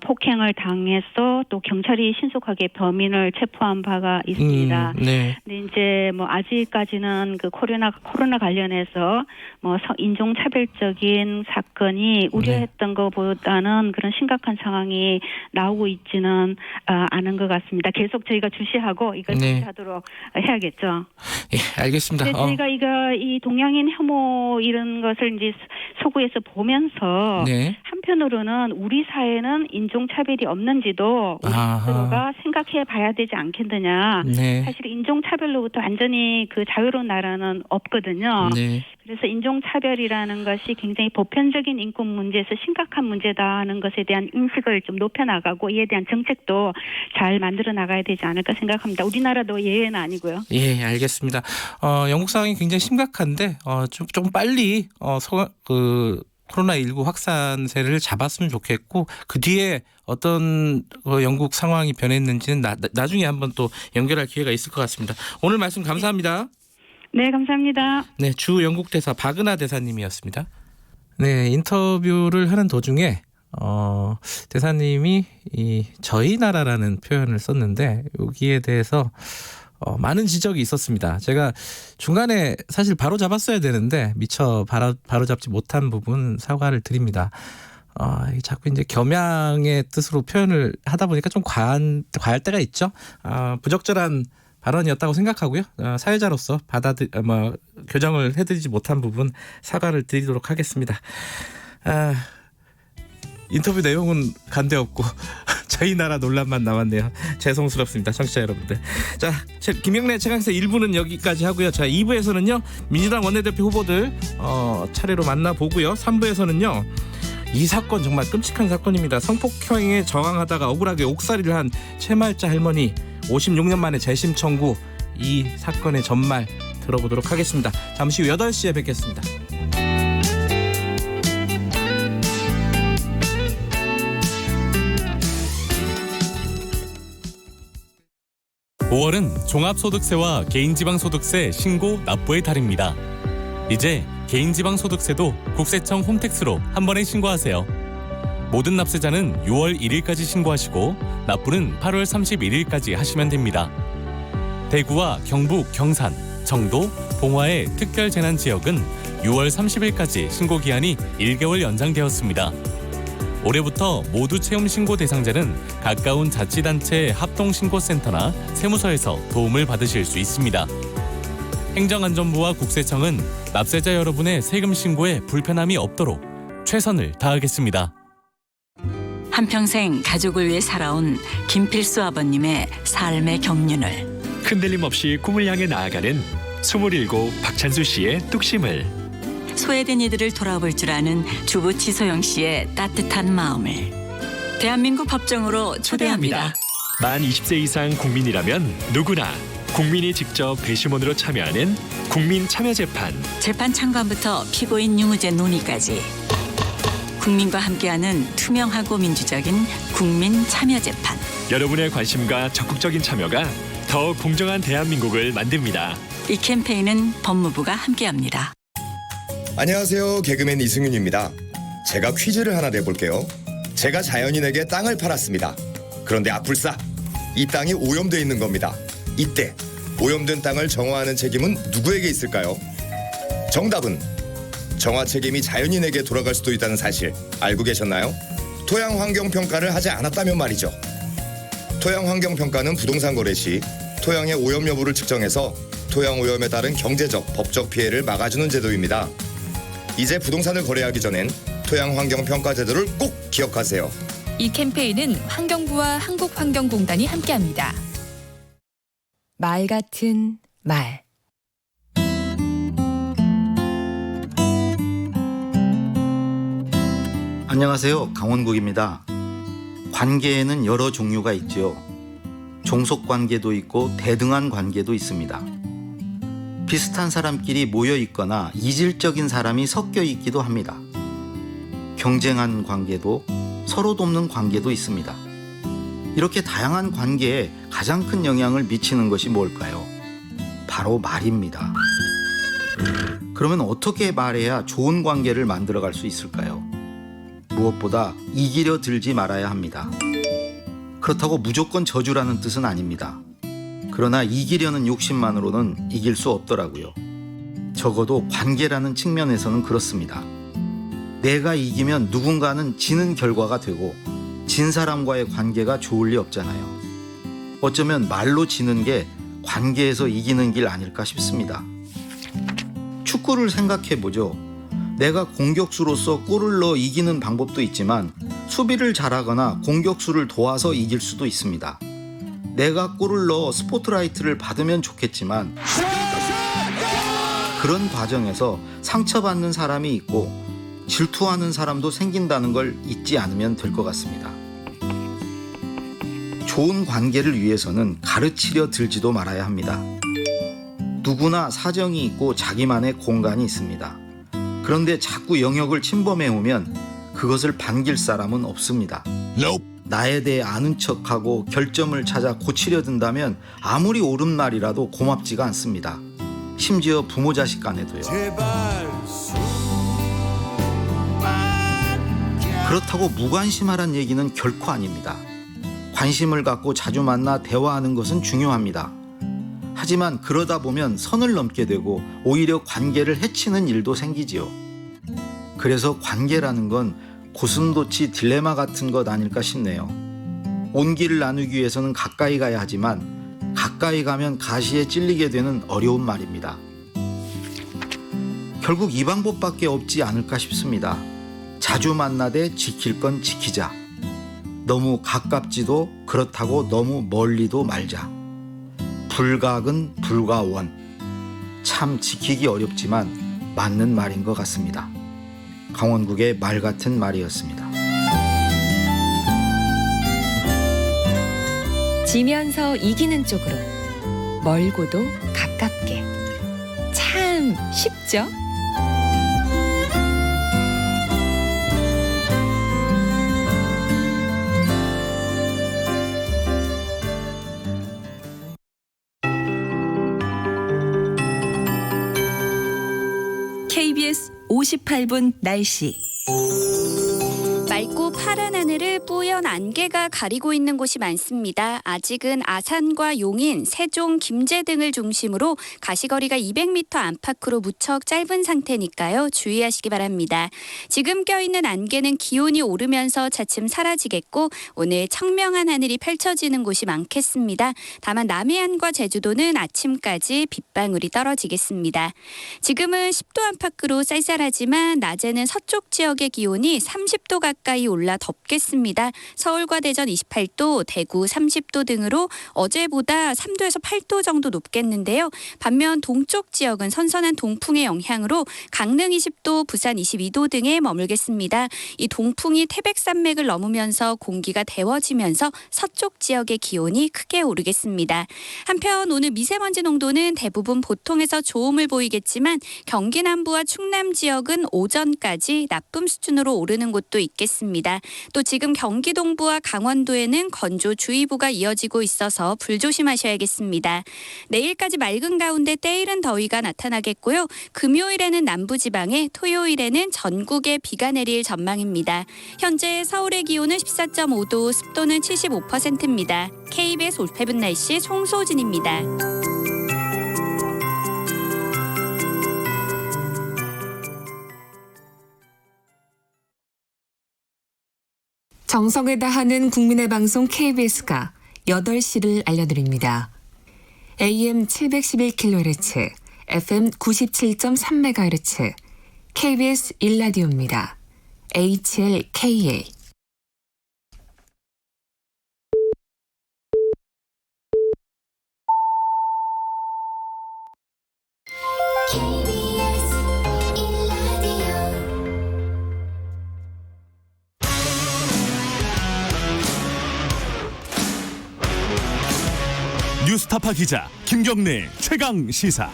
폭행을 당해서 또 경찰이 신속하게 범인을 체포한 바가 있습니다. 네. 근데 이제 뭐 아직까지는 그 코로나 관련해서 뭐 인종차별적인 사건이 우려했던 것보다는 그런 심각한 상황이 나오고 있지는 않은 것 같습니다. 계속 저희가 주시하고 이걸 방지하도록 해야겠죠. 예, 알겠습니다. 근데 저희가 이 동양인 혐오 이런 것을 이제 소구에서 보면서 한편으로는 우리 사회는 인종차별이 없는지도 우리 스스로가 생각해 봐야 되지 않겠느냐. 사실 인종차별로부터 완전히 그 자유로운 나라는 없거든요. 그래서 인종차별이라는 것이 굉장히 보편적인 인권 문제에서 심각한 문제다 하는 것에 대한 인식을 좀 높여나가고 이에 대한 정책도 잘 만들어 나가야 되지 않을까 생각합니다. 우리나라도 예외는 아니고요. 예, 알겠습니다. 영국 상황이 굉장히 심각한데 좀 빨리 코로나19 확산세를 잡았으면 좋겠고 그 뒤에 어떤 영국 상황이 변했는지는 나중에 한번 또 연결할 기회가 있을 것 같습니다. 오늘 말씀 감사합니다. 네, 감사합니다. 네, 주 영국 대사 박은하 대사님이었습니다. 네, 인터뷰를 하는 도중에 대사님이 이 저희 나라라는 표현을 썼는데 여기에 대해서 많은 지적이 있었습니다. 제가 중간에 사실 바로 잡았어야 되는데 미처 바로 잡지 못한 부분 사과를 드립니다. 자꾸 이제 겸양의 뜻으로 표현을 하다 보니까 좀 과할 때가 있죠. 부적절한 발언이었다고 생각하고요. 사회자로서 교정을 해드리지 못한 부분 사과를 드리도록 하겠습니다. 인터뷰 내용은 간대없고 저희 나라 논란만 남았네요. 죄송스럽습니다. 청취자 여러분들. 자, 김영래 최강시사 1부는 여기까지 하고요. 자, 2부에서는요. 민주당 원내대표 후보들 차례로 만나보고요. 3부에서는요. 이 사건 정말 끔찍한 사건입니다. 성폭행에 저항하다가 억울하게 옥살이를 한 최말자 할머니 56년 만에 재심 청구, 이 사건의 전말 들어보도록 하겠습니다. 잠시 후 8시에 뵙겠습니다. 5월은 종합소득세와 개인지방소득세 신고 납부의 달입니다. 이제 개인지방소득세도 국세청 홈택스로 한 번에 신고하세요. 모든 납세자는 6월 1일까지 신고하시고 납부는 8월 31일까지 하시면 됩니다. 대구와 경북, 경산, 정도, 봉화의 특별재난지역은 6월 30일까지 신고기한이 1개월 연장되었습니다. 올해부터 모두 체험신고 대상자는 가까운 자치단체 합동신고센터나 세무서에서 도움을 받으실 수 있습니다. 행정안전부와 국세청은 납세자 여러분의 세금 신고에 불편함이 없도록 최선을 다하겠습니다. 한평생 가족을 위해 살아온 김필수 아버님의 삶의 경륜을 흔들림 없이 꿈을 향해 나아가는 27 박찬수 씨의 뚝심을, 소외된 이들을 돌아볼 줄 아는 주부 지소영 씨의 따뜻한 마음을 대한민국 법정으로 초대합니다. 만 20세 이상 국민이라면 누구나 국민이 직접 배심원으로 참여하는 국민참여재판. 재판 참관부터 피고인 유무죄 논의까지 국민과 함께하는 투명하고 민주적인 국민 참여 재판. 여러분의 관심과 적극적인 참여가 더 공정한 대한민국을 만듭니다. 이 캠페인은 법무부가 함께합니다. 안녕하세요. 개그맨 이승윤입니다. 제가 퀴즈를 하나 내볼게요. 제가 자연인에게 땅을 팔았습니다. 그런데 아플싸 이 땅이 오염돼 있는 겁니다. 이때 오염된 땅을 정화하는 책임은 누구에게 있을까요? 정답은 정화 책임이 자연인에게 돌아갈 수도 있다는 사실 알고 계셨나요? 토양 환경 평가를 하지 않았다면 말이죠. 토양 환경 평가는 부동산 거래 시 토양의 오염 여부를 측정해서 토양 오염에 따른 경제적, 법적 피해를 막아주는 제도입니다. 이제 부동산을 거래하기 전엔 토양 환경 평가 제도를 꼭 기억하세요. 이 캠페인은 환경부와 한국환경공단이 함께합니다. 말 같은 말. 안녕하세요. 강원국입니다. 관계에는 여러 종류가 있지요. 종속 관계도 있고 대등한 관계도 있습니다. 비슷한 사람끼리 모여 있거나 이질적인 사람이 섞여 있기도 합니다. 경쟁한 관계도 서로 돕는 관계도 있습니다. 이렇게 다양한 관계에 가장 큰 영향을 미치는 것이 뭘까요? 바로 말입니다. 그러면 어떻게 말해야 좋은 관계를 만들어갈 수 있을까요? 무엇보다 이기려 들지 말아야 합니다. 그렇다고 무조건 저주라는 뜻은 아닙니다. 그러나 이기려는 욕심만으로는 이길 수 없더라고요. 적어도 관계라는 측면에서는 그렇습니다. 내가 이기면 누군가는 지는 결과가 되고 진 사람과의 관계가 좋을 리 없잖아요. 어쩌면 말로 지는 게 관계에서 이기는 길 아닐까 싶습니다. 축구를 생각해보죠. 내가 공격수로서 골을 넣어 이기는 방법도 있지만 수비를 잘하거나 공격수를 도와서 이길 수도 있습니다. 내가 골을 넣어 스포트라이트를 받으면 좋겠지만 그런 과정에서 상처받는 사람이 있고 질투하는 사람도 생긴다는 걸 잊지 않으면 될 것 같습니다. 좋은 관계를 위해서는 가르치려 들지도 말아야 합니다. 누구나 사정이 있고 자기만의 공간이 있습니다. 그런데 자꾸 영역을 침범해 오면 그것을 반길 사람은 없습니다. 나에 대해 아는 척하고 결점을 찾아 고치려 든다면 아무리 옳은 말이라도 고맙지가 않습니다. 심지어 부모 자식 간에도요. 그렇다고 무관심하란 얘기는 결코 아닙니다. 관심을 갖고 자주 만나 대화하는 것은 중요합니다. 하지만 그러다 보면 선을 넘게 되고 오히려 관계를 해치는 일도 생기지요. 그래서 관계라는 건 고슴도치 딜레마 같은 것 아닐까 싶네요. 온기를 나누기 위해서는 가까이 가야 하지만 가까이 가면 가시에 찔리게 되는 어려운 말입니다. 결국 이 방법밖에 없지 않을까 싶습니다. 자주 만나되 지킬 건 지키자. 너무 가깝지도 그렇다고 너무 멀리도 말자. 불각은 불가원. 참 지키기 어렵지만 맞는 말인 것 같습니다. 강원국의 말 같은 말이었습니다. 지면서 이기는 쪽으로, 멀고도 가깝게. 참 쉽죠? KBS 58분 날씨. 맑고 파란 하늘을 뽀얀 안개가 가리고 있는 곳이 많습니다. 아직은 아산과 용인, 세종, 김제 등을 중심으로 가시거리가 200m 안팎으로 무척 짧은 상태니까요. 주의하시기 바랍니다. 지금 껴있는 안개는 기온이 오르면서 차츰 사라지겠고 오늘 청명한 하늘이 펼쳐지는 곳이 많겠습니다. 다만 남해안과 제주도는 아침까지 빗방울이 떨어지겠습니다. 지금은 10도 안팎으로 쌀쌀하지만 낮에는 서쪽 지역의 기온이 30도 가까이 올라 올라 덥겠습니다. 서울과 대전 28도, 대구 30도 등으로 어제보다 3도에서 8도 정도 높겠는데요. 반면 동쪽 지역은 선선한 동풍의 영향으로 강릉 20도, 부산 22도 등에 머물겠습니다. 이 동풍이 태백산맥을 넘으면서 공기가 데워지면서 서쪽 지역의 기온이 크게 오르겠습니다. 한편 오늘 미세먼지 농도는 대부분 보통에서 좋음을 보이겠지만 경기 남부와 충남 지역은 오전까지 나쁨 수준으로 오르는 곳도 있겠습니다. 또 지금 경기 동부와 강원도에는 건조주의보가 이어지고 있어서 불조심하셔야겠습니다. 내일까지 맑은 가운데 때이른 더위가 나타나겠고요. 금요일에는 남부지방에, 토요일에는 전국에 비가 내릴 전망입니다. 현재 서울의 기온은 14.5도, 습도는 75%입니다. KBS 올패분 날씨 송소진입니다. 정성을 다하는 국민의 방송 KBS가 8시를 알려드립니다. AM 711kHz, FM 97.3MHz, KBS 1라디오입니다. HLKA. 뉴스타파 기자 김경래 최강 시사.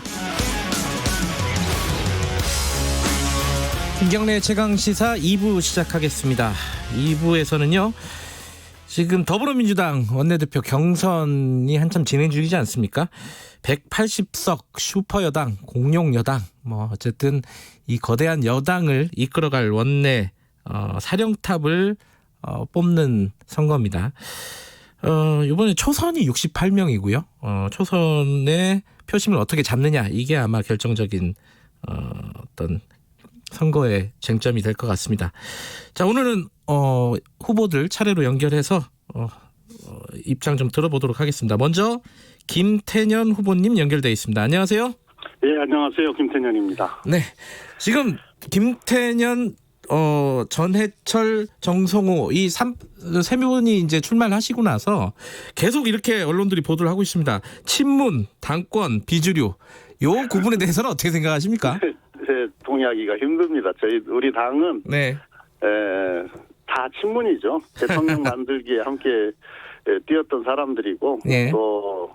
김경래 최강 시사 2부 시작하겠습니다. 2부에서는요. 지금 더불어민주당 원내대표 경선이 한참 진행 중이지 않습니까? 180석 슈퍼여당, 공룡여당, 어쨌든 이 거대한 여당을 이끌어갈 원내 사령탑을 뽑는 선거입니다. 이번에 초선이 68명이고요. 초선의 표심을 어떻게 잡느냐, 이게 아마 결정적인 어떤 선거의 쟁점이 될 것 같습니다. 자, 오늘은 후보들 차례로 연결해서 입장 좀 들어보도록 하겠습니다. 먼저 김태년 후보님 연결돼 있습니다. 안녕하세요. 네, 안녕하세요. 김태년입니다. 네, 지금 김태년, 전해철, 정성호 이 세 분이 이제 출마를 하시고 나서 계속 이렇게 언론들이 보도를 하고 있습니다. 친문, 당권, 비주류, 요 구분에 대해서는 어떻게 생각하십니까? 동의하기가 힘듭니다. 우리 당은 다 친문이죠. 대통령 만들기에 함께 뛰었던 사람들이고 네. 또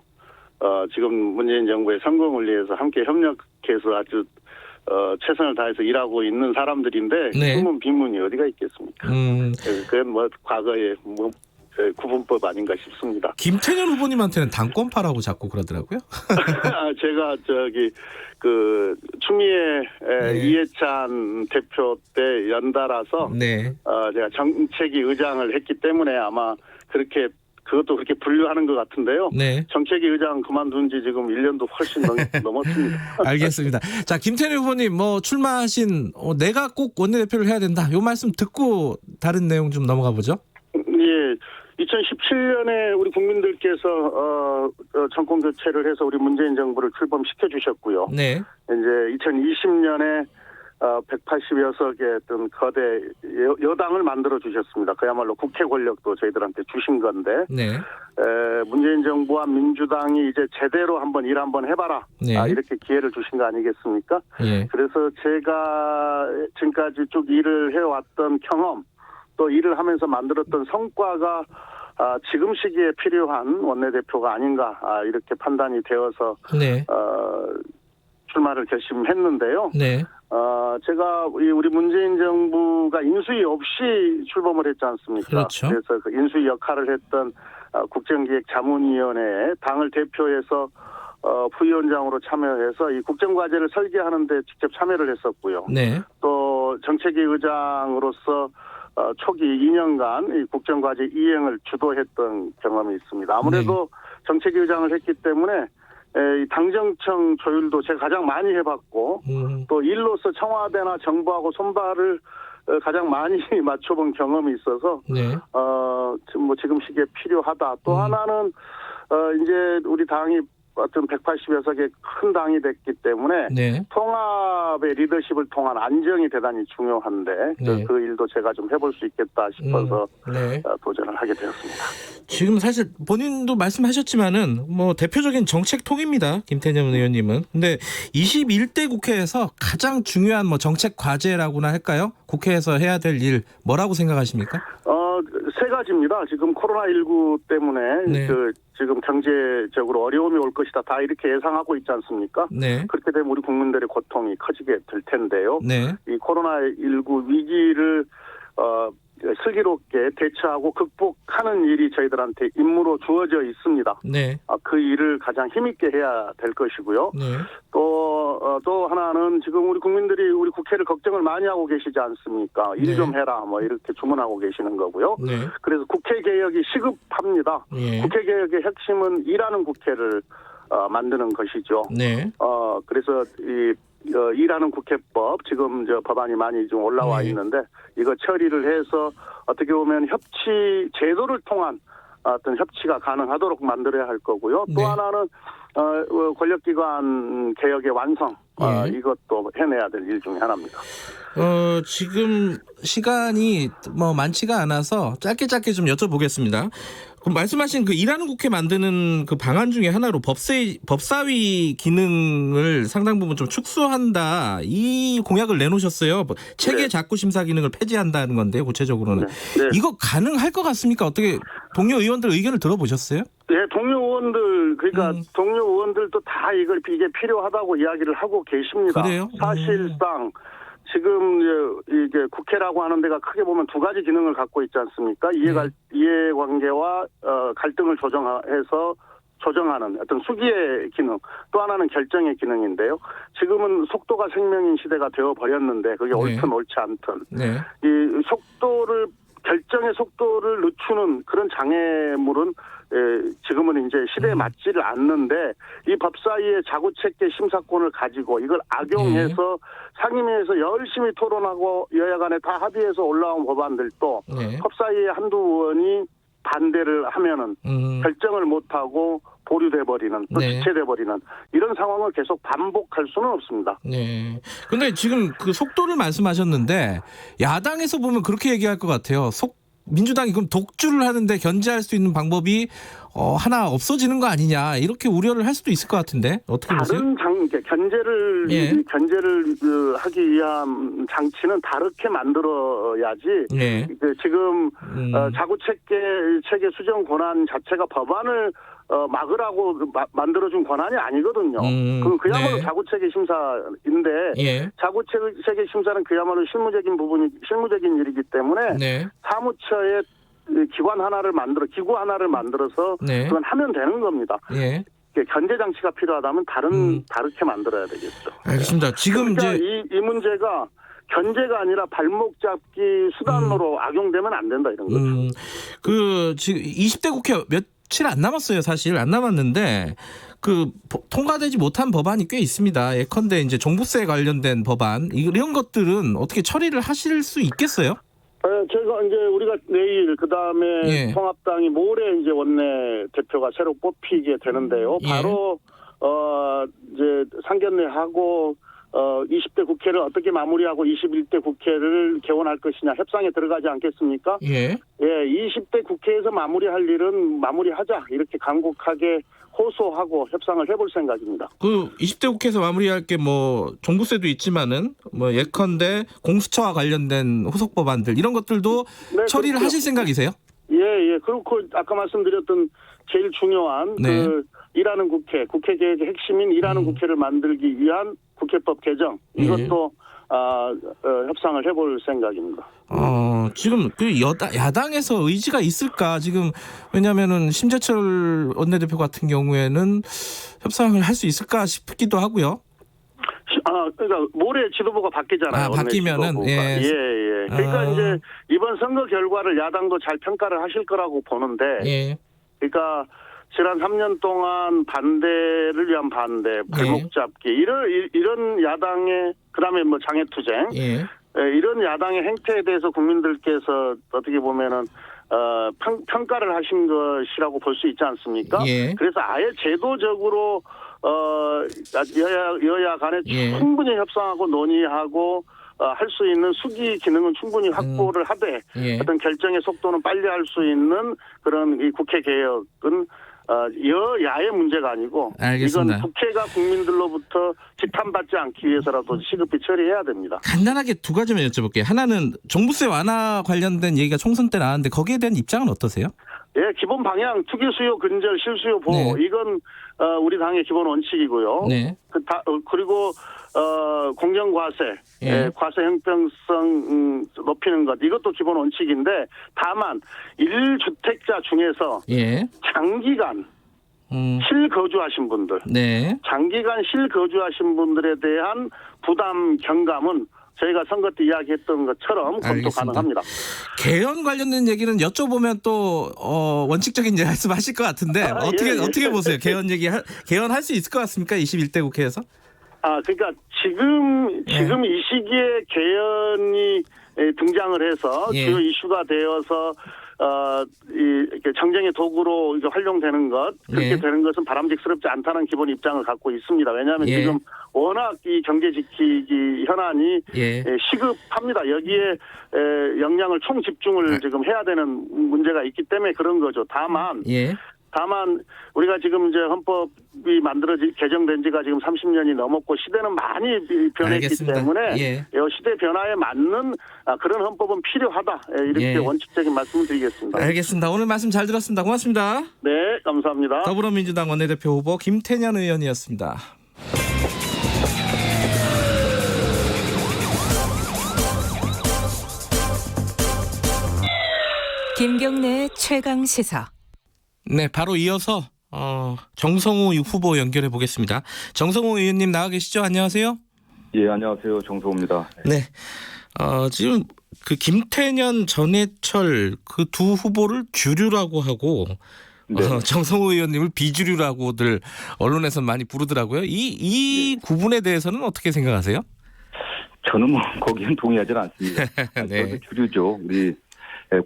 지금 문재인 정부의 성공을 위해서 함께 협력해서 아주 최선을 다해서 일하고 있는 사람들인데 네. 친문 비문이 어디가 있겠습니까? 그건 과거의 구분법 아닌가 싶습니다. 김태년 후보님한테는 당권파라고 자꾸 그러더라고요. 제가 추미애 이해찬 대표 때 연달아서 제가 정책위 의장을 했기 때문에 아마 그것도 그렇게 분류하는 것 같은데요. 네. 정책위 의장 그만둔 지 지금 1년도 훨씬 넘었습니다. 알겠습니다. 자, 김태년 후보님 출마하신 내가 꼭 원내대표를 해야 된다. 요 말씀 듣고 다른 내용 좀 넘어가 보죠. 예. 2017년에 우리 국민들께서 정권 교체를 해서 우리 문재인 정부를 출범시켜 주셨고요. 네. 이제 2020년에 180여석의 어떤 거대 여당을 만들어 주셨습니다. 그야말로 국회 권력도 저희들한테 주신 건데 네. 문재인 정부와 민주당이 이제 제대로 한번 일 한번 해봐라. 네. 이렇게 기회를 주신 거 아니겠습니까? 예. 그래서 제가 지금까지 쭉 일을 해왔던 경험, 또 일을 하면서 만들었던 성과가 지금 시기에 필요한 원내대표가 아닌가 이렇게 판단이 되어서 네. 출마를 결심했는데요. 네. 제가 우리 문재인 정부가 인수위 없이 출범을 했지 않습니까? 그렇죠. 그래서 그 인수위 역할을 했던 국정기획자문위원회에 당을 대표해서 부위원장으로 참여해서 이 국정과제를 설계하는 데 직접 참여를 했었고요. 네. 또 정책위 의장으로서 초기 2년간 이 국정과제 이행을 주도했던 경험이 있습니다. 아무래도 정책위 의장을 했기 때문에 이 당정청 조율도 제가 가장 많이 해봤고 또 일로서 청와대나 정부하고 손발을 가장 많이 맞춰본 경험이 있어서 지금 시기에 필요하다. 또 하나는 이제 우리 당이 같은 180여 석의 큰 당이 됐기 때문에 네. 통합의 리더십을 통한 안정이 대단히 중요한데 네. 그 일도 제가 좀 해볼 수 있겠다 싶어서 네. 도전을 하게 되었습니다. 지금 사실 본인도 말씀하셨지만은 뭐 대표적인 정책통입니다. 김태년 의원님은. 근데 21대 국회에서 가장 중요한 뭐 정책 과제라고나 할까요? 국회에서 해야 될 일 뭐라고 생각하십니까? 세 가지입니다. 지금 코로나19 때문에 네. 지금 경제적으로 어려움이 올 것이다. 다 이렇게 예상하고 있지 않습니까? 네. 그렇게 되면 우리 국민들의 고통이 커지게 될 텐데요. 네. 이 코로나19 위기를 슬기롭게 대처하고 극복하는 일이 저희들한테 임무로 주어져 있습니다. 네. 그 일을 가장 힘있게 해야 될 것이고요. 네. 또 하나는 지금 우리 국민들이 우리 국회를 걱정을 많이 하고 계시지 않습니까? 일 좀 네. 해라 뭐 이렇게 주문하고 계시는 거고요. 네. 그래서 국회 개혁이 시급합니다. 예. 국회 개혁의 핵심은 일하는 국회를 만드는 것이죠. 네. 그래서 일하는 국회법 지금 법안이 많이 좀 올라와 네. 있는데 이거 처리를 해서 어떻게 보면 협치 제도를 통한 어떤 협치가 가능하도록 만들어야 할 거고요. 또 네. 하나는 권력기관 개혁의 완성 이것도 해내야 될 일 중에 하나입니다. 지금 시간이 뭐 많지가 않아서 짧게 좀 여쭤보겠습니다. 그럼 말씀하신 그 일하는 국회 만드는 그 방안 중에 하나로 법사위 기능을 상당 부분 좀 축소한다 이 공약을 내놓으셨어요. 체계 작구 심사 기능을 폐지한다는 건데요. 구체적으로는 이거 가능할 것 같습니까? 어떻게 동료 의원들 의견을 들어보셨어요? 네, 동료 의원들 그러니까 동료 의원들도 다 이게 필요하다고 이야기를 하고 계십니다. 그래요? 사실상 지금 이게 국회라고 하는 데가 크게 보면 두 가지 기능을 갖고 있지 않습니까? 이해관계와 갈등을 조정하는 어떤 수기의 기능, 또 하나는 결정의 기능인데요. 지금은 속도가 생명인 시대가 되어 버렸는데 그게 옳든 옳지 않든 네. 이 결정의 속도를 늦추는 그런 장애물은 지금은 이제 시대에 맞지를 않는데 이 법사위의 자구책계 심사권을 가지고 이걸 악용해서 상임위에서 열심히 토론하고 여야 간에 다 합의해서 올라온 법안들도 법사위의 한두 의원이 반대를 하면은 결정을 못하고 보류돼 버리는 또 지체돼 버리는 이런 상황을 계속 반복할 수는 없습니다. 네. 근데 지금 그 속도를 말씀하셨는데 야당에서 보면 그렇게 얘기할 것 같아요. 민주당이 그럼 독주를 하는데 견제할 수 있는 방법이 하나 없어지는 거 아니냐 이렇게 우려를 할 수도 있을 것 같은데 어떻게 보세요? 다른 견제를 하기 위한 장치는 다르게 만들어야지. 지금 자구체계 수정 권한 자체가 법안을 막으라고 만들어준 권한이 아니거든요. 그야말로 자구체계 심사인데 자구체계 심사는 그야말로 실무적인 일이기 때문에 사무처에 기구 하나를 만들어서 그건 하면 되는 겁니다. 견제 장치가 필요하다면 다르게 만들어야 되겠죠. 알겠습니다. 지금 그러니까 이 문제가 견제가 아니라 발목 잡기 수단으로 악용되면 안 된다 이런 거죠. 지금 20대 국회 며칠 안 남았어요. 사실 안 남았는데 통과되지 못한 법안이 꽤 있습니다. 예컨대 이제 종부세 관련된 법안 이런 것들은 어떻게 처리를 하실 수 있겠어요? 제가 이제 우리가 내일 그다음에 통합당이 모레 이제 원내 대표가 새로 뽑히게 되는데요. 바로 이제 상견례하고 20대 국회를 어떻게 마무리하고 21대 국회를 개원할 것이냐 협상에 들어가지 않겠습니까? 20대 국회에서 마무리할 일은 마무리하자 이렇게 간곡하게 호소하고 협상을 해볼 생각입니다. 20대 국회에서 마무리할 게 뭐 종부세도 있지만은 뭐 예컨대 공수처와 관련된 후속 법안들 이런 것들도 처리를 하실 생각이세요? 그렇고 아까 말씀드렸던 제일 중요한 일하는 국회 개혁의 핵심인 일하는 국회를 만들기 위한 국회법 개정 이것도 협상을 해볼 생각입니다. 지금 야당에서 의지가 있을까? 지금 왜냐하면은 심재철 원내대표 같은 경우에는 협상을 할 수 있을까 싶기도 하고요. 그러니까 모레 지도부가 바뀌잖아요. 바뀌면은 그러니까 이제 이번 선거 결과를 야당도 잘 평가를 하실 거라고 보는데, 그러니까 지난 3년 동안 반대를 위한 반대, 발목 잡기 이런 야당의 그다음에 뭐 장애투쟁 이런 야당의 행태에 대해서 국민들께서 어떻게 보면은 평가를 하신 것이라고 볼 수 있지 않습니까? 예. 그래서 아예 제도적으로 여야 간에 충분히 협상하고 논의하고 할 수 있는 수기 기능은 충분히 확보를 하되 어떤 결정의 속도는 빨리 할 수 있는 그런 이 국회 개혁은 여야의 문제가 아니고 알겠습니다. 이건 국회가 국민들로부터 지탄받지 않기 위해서라도 시급히 처리해야 됩니다. 간단하게 두 가지만 여쭤볼게요. 하나는 종부세 완화 관련된 얘기가 총선 때 나왔는데 거기에 대한 입장은 어떠세요? 예, 기본 방향 투기 수요 근절 실수요 보호 이건 우리 당의 기본 원칙이고요. 네. 그리고 공정과세, 과세 형평성 높이는 것 이것도 기본 원칙인데 다만 1주택자 중에서 장기간 실거주하신 분들, 장기간 실거주하신 분들에 대한 부담 경감은 저희가 선거 때 이야기했던 것처럼 검토 가능합니다. 개헌 관련된 얘기는 여쭤보면 또 원칙적인 말씀하실 것 같은데 어떻게 보세요? 개헌 얘기 개헌할 수 있을 것 같습니까? 21대 국회에서? 그러니까 지금 이 시기에 개헌이 등장을 해서 주요 이슈가 되어서 이렇게 정쟁의 도구로 이제 활용되는 것 그렇게 되는 것은 바람직스럽지 않다는 기본 입장을 갖고 있습니다. 왜냐하면 지금 워낙 이 경제 지키기 현안이 시급합니다. 여기에 역량을 총 집중을 지금 해야 되는 문제가 있기 때문에 그런 거죠. 다만 우리가 지금 이제 헌법이 개정된 지가 지금 30년이 넘었고 시대는 많이 변했기 때문에 시대 변화에 맞는 그런 헌법은 필요하다. 이렇게 원칙적인 말씀을 드리겠습니다. 알겠습니다. 오늘 말씀 잘 들었습니다. 고맙습니다. 네, 감사합니다. 더불어민주당 원내대표 후보 김태년 의원이었습니다. 김경래 최강 시사. 네, 바로 이어서 정성호 후보 연결해 보겠습니다. 정성호 의원님 나와 계시죠? 안녕하세요. 예, 안녕하세요. 정성호입니다. 네, 지금 그 김태년, 전해철 그 두 후보를 주류라고 하고 정성호 의원님을 비주류라고들 언론에서 많이 부르더라고요. 이 구분에 대해서는 어떻게 생각하세요? 저는 뭐 거기엔 동의하지 않습니다. 저도 주류죠. 우리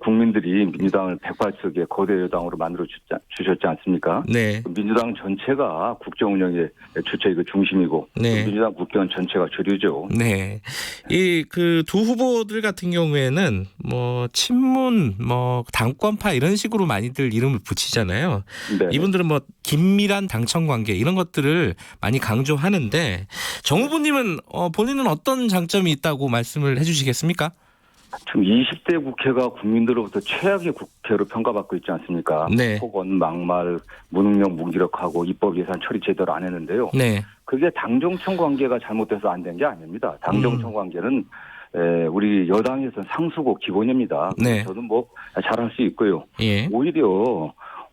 국민들이 민주당을 108석의 거대 여당으로 만들어 주셨지 않습니까? 네. 민주당 전체가 국정 운영의 주체의 중심이고 민주당 국회의원 전체가 주류죠. 네. 이 그 두 후보들 같은 경우에는 뭐 친문, 뭐 당권파 이런 식으로 많이들 이름을 붙이잖아요. 네. 이분들은 뭐 긴밀한 당청 관계 이런 것들을 많이 강조하는데 정 후보님은 본인은 어떤 장점이 있다고 말씀을 해주시겠습니까? 지금 20대 국회가 국민들로부터 최악의 국회로 평가받고 있지 않습니까? 폭언, 막말, 무능력, 무기력하고 입법 예산 처리 제대로 안 했는데요. 그게 당정청 관계가 잘못돼서 안 된 게 아닙니다. 당정청 관계는 우리 여당에서는 상수고 기본입니다. 저는 뭐 잘할 수 있고요.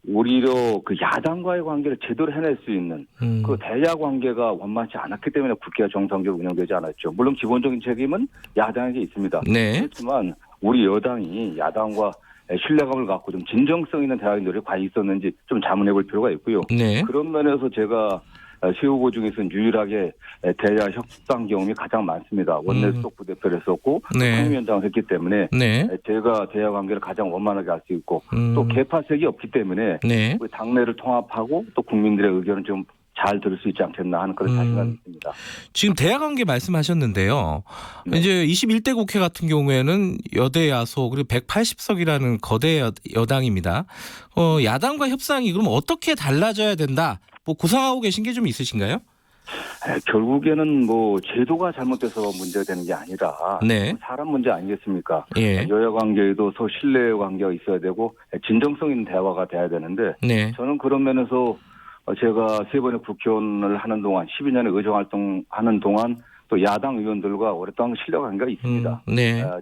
오히려 그 야당과의 관계를 제대로 해낼 수 있는 그 대야 관계가 원만치 않았기 때문에 국회가 정상적으로 운영되지 않았죠. 물론 기본적인 책임은 야당에게 있습니다. 그렇지만 우리 여당이 야당과 신뢰감을 갖고 좀 진정성 있는 대화의 노력이 과연 있었는지 좀 자문해 볼 필요가 있고요. 그런 면에서 제가 시 후보 중에서는 유일하게 대야 협상 경험이 가장 많습니다. 원내 수석 부대표를 했었고 상임위원장을 했기 때문에 제가 대야 관계를 가장 원만하게 할 수 있고 또 개파색이 없기 때문에 우리 당내를 통합하고 또 국민들의 의견을 좀 잘 들을 수 있지 않겠나 하는 그런 자신감이 있습니다. 지금 대야 관계 말씀하셨는데요. 이제 21대 국회 같은 경우에는 여대 야소 그리고 180석이라는 거대 여당입니다. 야당과 협상이 그럼 어떻게 달라져야 된다? 뭐 구상하고 계신 게 좀 있으신가요? 결국에는 뭐 제도가 잘못돼서 문제가 되는 게 아니라 사람 문제 아니겠습니까? 여야 관계에도 신뢰 관계가 있어야 되고 진정성 있는 대화가 돼야 되는데 저는 그런 면에서 제가 3번의 국회의원을 하는 동안 12년의 의정활동하는 동안 또 야당 의원들과 오랫동안 신뢰 관계가 있습니다.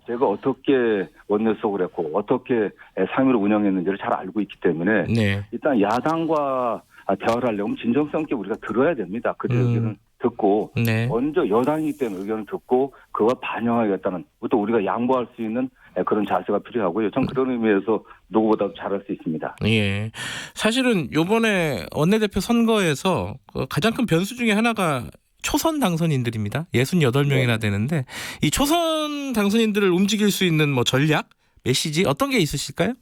제가 어떻게 원내수석을 했고 어떻게 상임위를 운영했는지를 잘 알고 있기 때문에 일단 야당과 대화를 하려면 진정성 있게 우리가 들어야 됩니다. 그들 의견을 듣고 먼저 여당이기 때문에 의견을 듣고 그걸 반영하겠다는 또 우리가 양보할 수 있는 그런 자세가 필요하고요. 전 그런 의미에서 누구보다도 잘할 수 있습니다. 사실은 이번에 원내대표 선거에서 가장 큰 변수 중에 하나가 초선 당선인들입니다. 68명이나 되는데 이 초선 당선인들을 움직일 수 있는 뭐 전략, 메시지 어떤 게 있으실까요?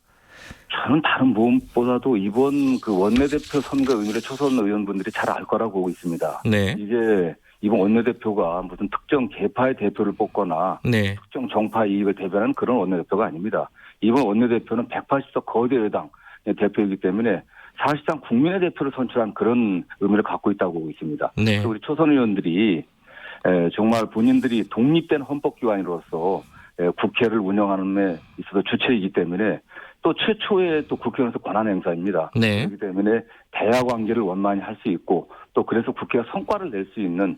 저는 다른 무엇보다도 이번 그 원내대표 선거 의미를 초선 의원분들이 잘 알 거라고 보고 있습니다. 네. 이게 이번 원내대표가 무슨 특정 계파의 대표를 뽑거나 네. 특정 정파 이익을 대변하는 그런 원내대표가 아닙니다. 이번 원내대표는 180석 거대 여당 대표이기 때문에 사실상 국민의 대표를 선출한 그런 의미를 갖고 있다고 보고 있습니다. 네. 그리고 우리 초선 의원들이 정말 본인들이 독립된 헌법기관으로서 국회를 운영하는 데 있어서 주체이기 때문에 또 최초의 또 국회의원에서 권한 행사입니다. 네. 그렇기 때문에 대화 관계를 원만히 할 수 있고 또 그래서 국회가 성과를 낼 수 있는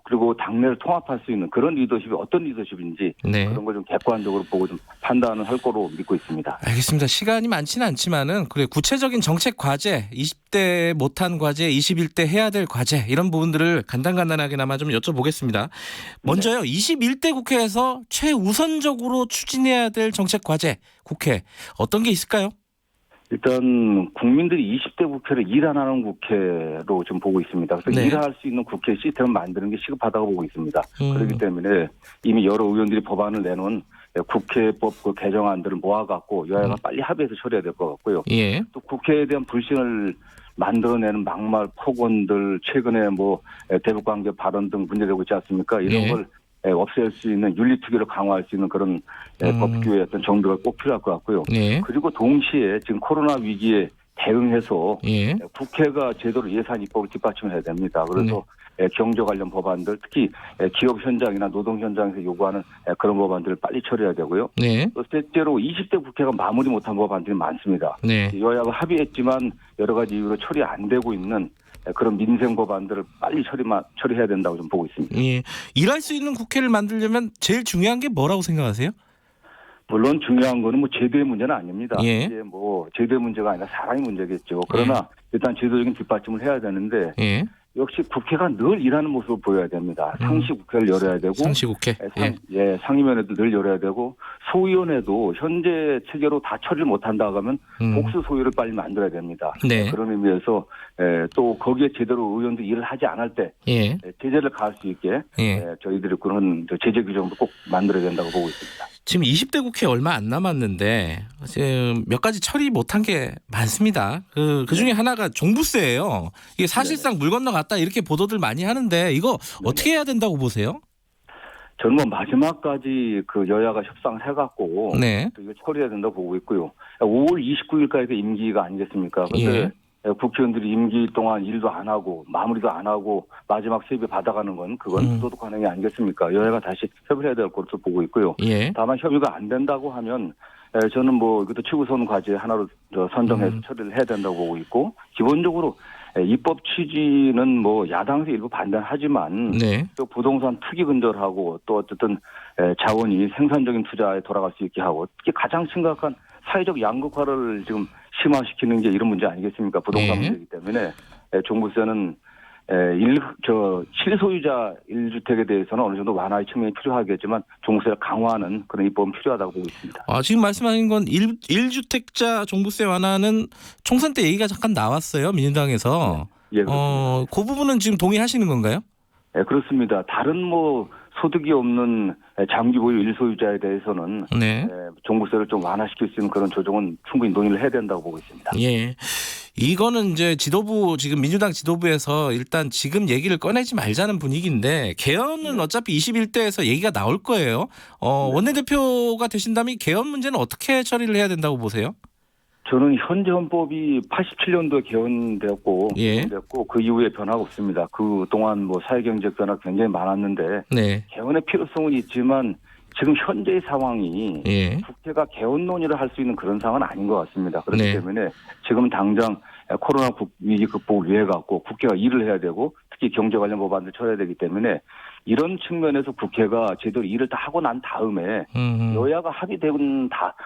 그리고 당내를 통합할 수 있는 그런 리더십이 어떤 리더십인지 네. 그런 걸 좀 객관적으로 보고 좀 판단을 할 거로 믿고 있습니다. 알겠습니다. 시간이 많지는 않지만은 그래 구체적인 정책 과제, 20대 못한 과제, 21대 해야 될 과제 이런 부분들을 간단하게나마 좀 여쭤보겠습니다. 먼저요. 21대 국회에서 최우선적으로 추진해야 될 정책 과제 국회 어떤 게 있을까요? 일단 국민들이 20대 국회를 일 안 하는 국회로 좀 보고 있습니다. 그래서 네. 일할 수 있는 국회 시스템을 만드는 게 시급하다고 보고 있습니다. 그렇기 때문에 이미 여러 의원들이 법안을 내놓은 국회법 그 개정안들을 모아갖고 여야가 빨리 합의해서 처리해야 될 것 같고요. 예. 또 국회에 대한 불신을 만들어내는 막말, 폭언들 최근에 뭐 대북관계 발언 등 문제되고 있지 않습니까? 이런 예. 걸 없앨 수 있는 윤리투기를 강화할 수 있는 그런 법규의 어떤 정도가 꼭 필요할 것 같고요. 예. 그리고 동시에 지금 코로나 위기에 대응해서 예. 국회가 제대로 예산 입법을 뒷받침해야 됩니다. 그래서 경제 관련 법안들 특히 기업 현장이나 노동 현장에서 요구하는 그런 법안들을 빨리 처리해야 되고요. 네. 또 셋째로 20대 국회가 마무리 못한 법안들이 많습니다. 네. 여야가 합의했지만 여러 가지 이유로 처리 안 되고 있는 그런 민생 법안들을 빨리 처리해야 된다고 좀 보고 있습니다. 예. 일할 수 있는 국회를 만들려면 제일 중요한 게 뭐라고 생각하세요? 물론 중요한 거는 뭐 제도의 문제는 아닙니다. 예. 이게 뭐 제도의 문제가 아니라 사람의 문제겠죠. 그러나 일단 제도적인 뒷받침을 해야 되는데 예. 역시 국회가 늘 일하는 모습을 보여야 됩니다. 상시 국회를 열어야 되고 상시국회. 상임위원회도 늘 열어야 되고 소위원회도 현재 체계로 다 처리를 못한다 하면 복수 소위를 빨리 만들어야 됩니다. 네. 그런 의미에서 또 거기에 제대로 의원들이 일을 하지 않을 때 예. 제재를 가할 수 있게 저희들이 그런 제재 규정도 꼭 만들어야 된다고 보고 있습니다. 지금 20대 국회 얼마 안 남았는데 지금 몇 가지 처리 못한 게 많습니다. 그 중에 하나가 종부세예요. 이게 사실상 물 건너갔다 이렇게 보도들 많이 하는데 이거 어떻게 해야 된다고 보세요? 저는 뭐 마지막까지 그 여야가 협상을 해갖고 이거 처리해야 된다고 보고 있고요. 5월 29일까지 임기가 아니겠습니까? 그런데 국회의원들이 임기 동안 일도 안 하고 마무리도 안 하고 마지막 세비 받아가는 건 그건 부도덕 관행이 아니겠습니까? 여야가 다시 협의를 해야 될 것으로 보고 있고요. 다만 협의가 안 된다고 하면 저는 뭐 이것도 최우선 과제 하나로 선정해서 처리를 해야 된다고 보고 있고 기본적으로 입법 취지는 뭐 야당에서 일부 반대하지만 또 부동산 투기 근절하고 또 어쨌든 자원이 생산적인 투자에 돌아갈 수 있게 하고 특히 가장 심각한 사회적 양극화를 지금 심화시키는 게 이런 문제 아니겠습니까? 부동산 문제이기 때문에 종부세는 실소유자 1주택에 대해서는 어느 정도 완화의 측면이 필요하겠지만 종부세를 강화하는 그런 입법은 필요하다고 보고 있습니다. 지금 말씀하신 건 1주택자 종부세 완화는 총선 때 얘기가 잠깐 나왔어요. 민주당에서. 그 부분은 지금 동의하시는 건가요? 네, 그렇습니다. 다른 뭐 소득이 없는 장기 보유 1소유자에 대해서는 종부세를 좀 완화시킬 수 있는 그런 조정은 충분히 논의를 해야 된다고 보고 있습니다. 예. 이거는 이제 지금 민주당 지도부에서 일단 지금 얘기를 꺼내지 말자는 분위기인데 개헌은 어차피 21대에서 얘기가 나올 거예요. 원내대표가 되신다면 개헌 문제는 어떻게 처리를 해야 된다고 보세요? 저는 현재 헌법이 87년도에 개헌되었고 그 이후에 변화가 없습니다. 그동안 뭐 사회경제적 변화가 굉장히 많았는데 개헌의 필요성은 있지만 지금 현재의 상황이 국회가 개헌 논의를 할 수 있는 그런 상황은 아닌 것 같습니다. 그렇기 때문에 지금 당장 코로나 위기 극복을 위해 갖고 국회가 일을 해야 되고 특히 경제 관련 법안을 처리해야 되기 때문에 이런 측면에서 국회가 제대로 일을 다 하고 난 다음에 여야가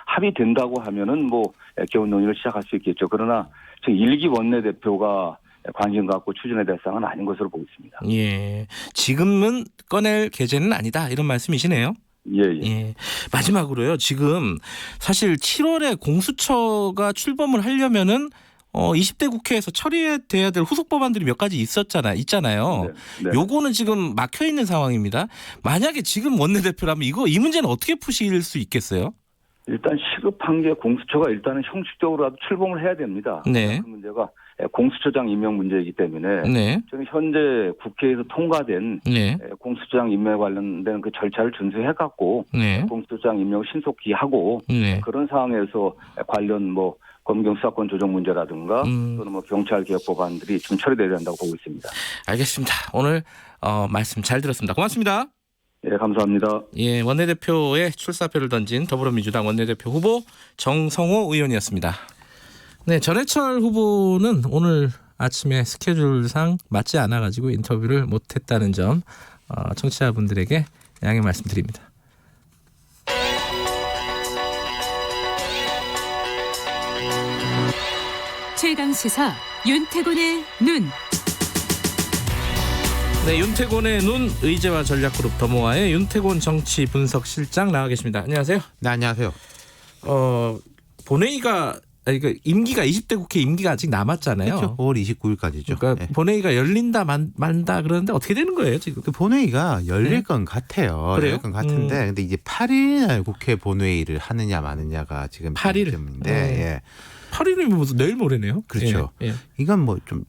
합의된다고 하면은 뭐 개헌 논의를 시작할 수 있겠죠. 그러나 지금 1기 원내대표가 관심 갖고 추진해야 될 사항은 아닌 것으로 보고 있습니다. 예, 지금은 꺼낼 계제는 아니다 이런 말씀이시네요. 예. 마지막으로요. 지금 사실 7월에 공수처가 출범을 하려면은 20대 국회에서 처리돼야 될 후속 법안들이 몇 가지 있잖아요. 요거는 지금 막혀 있는 상황입니다. 만약에 지금 원내대표라면 이 문제는 어떻게 푸실 수 있겠어요? 일단 시급한 게 공수처가 일단은 형식적으로라도 출범을 해야 됩니다. 네. 그 문제가 공수처장 임명 문제이기 때문에 네. 저는 현재 국회에서 통과된 네. 공수처장 임명에 관련된 그 절차를 준수해 갖고 네. 공수처장 임명을 신속히 하고 네. 그런 상황에서 관련 뭐 검경 수사권 조정 문제라든가 또는 뭐 경찰 개혁 법안들이 좀 처리돼야 된다고 보고 있습니다. 알겠습니다. 오늘 말씀 잘 들었습니다. 고맙습니다. 예, 감사합니다. 예, 원내대표의 출사표를 던진 더불어민주당 원내대표 후보 정성호 의원이었습니다. 네, 전해철 후보는 오늘 아침에 스케줄상 맞지 않아가지고 인터뷰를 못했다는 점 청취자분들에게 양해 말씀드립니다. 최강시사 윤태곤의 눈. 네, 윤태곤의 눈 의제와 전략그룹 더모아의 윤태곤 정치분석실장 나와 계십니다. 안녕하세요. 네, 안녕하세요. 본회의가 임기가 20대 국회 임기가 아직 남았잖아요. 그렇죠. 5월 29일까지죠. 그러니까 네. 본회의가 열린다 만다 그러는데 어떻게 되는 거예요 지금? 그 본회의가 열릴 네. 건 같아요. 그래요? 열릴 건 같은데 근데 이제 8일 국회 본회의를 하느냐 마느냐가 지금 8일? 문제인데 예. 8일이면 무슨 내일 모레네요? 그렇죠. 예. 이건 뭐 좀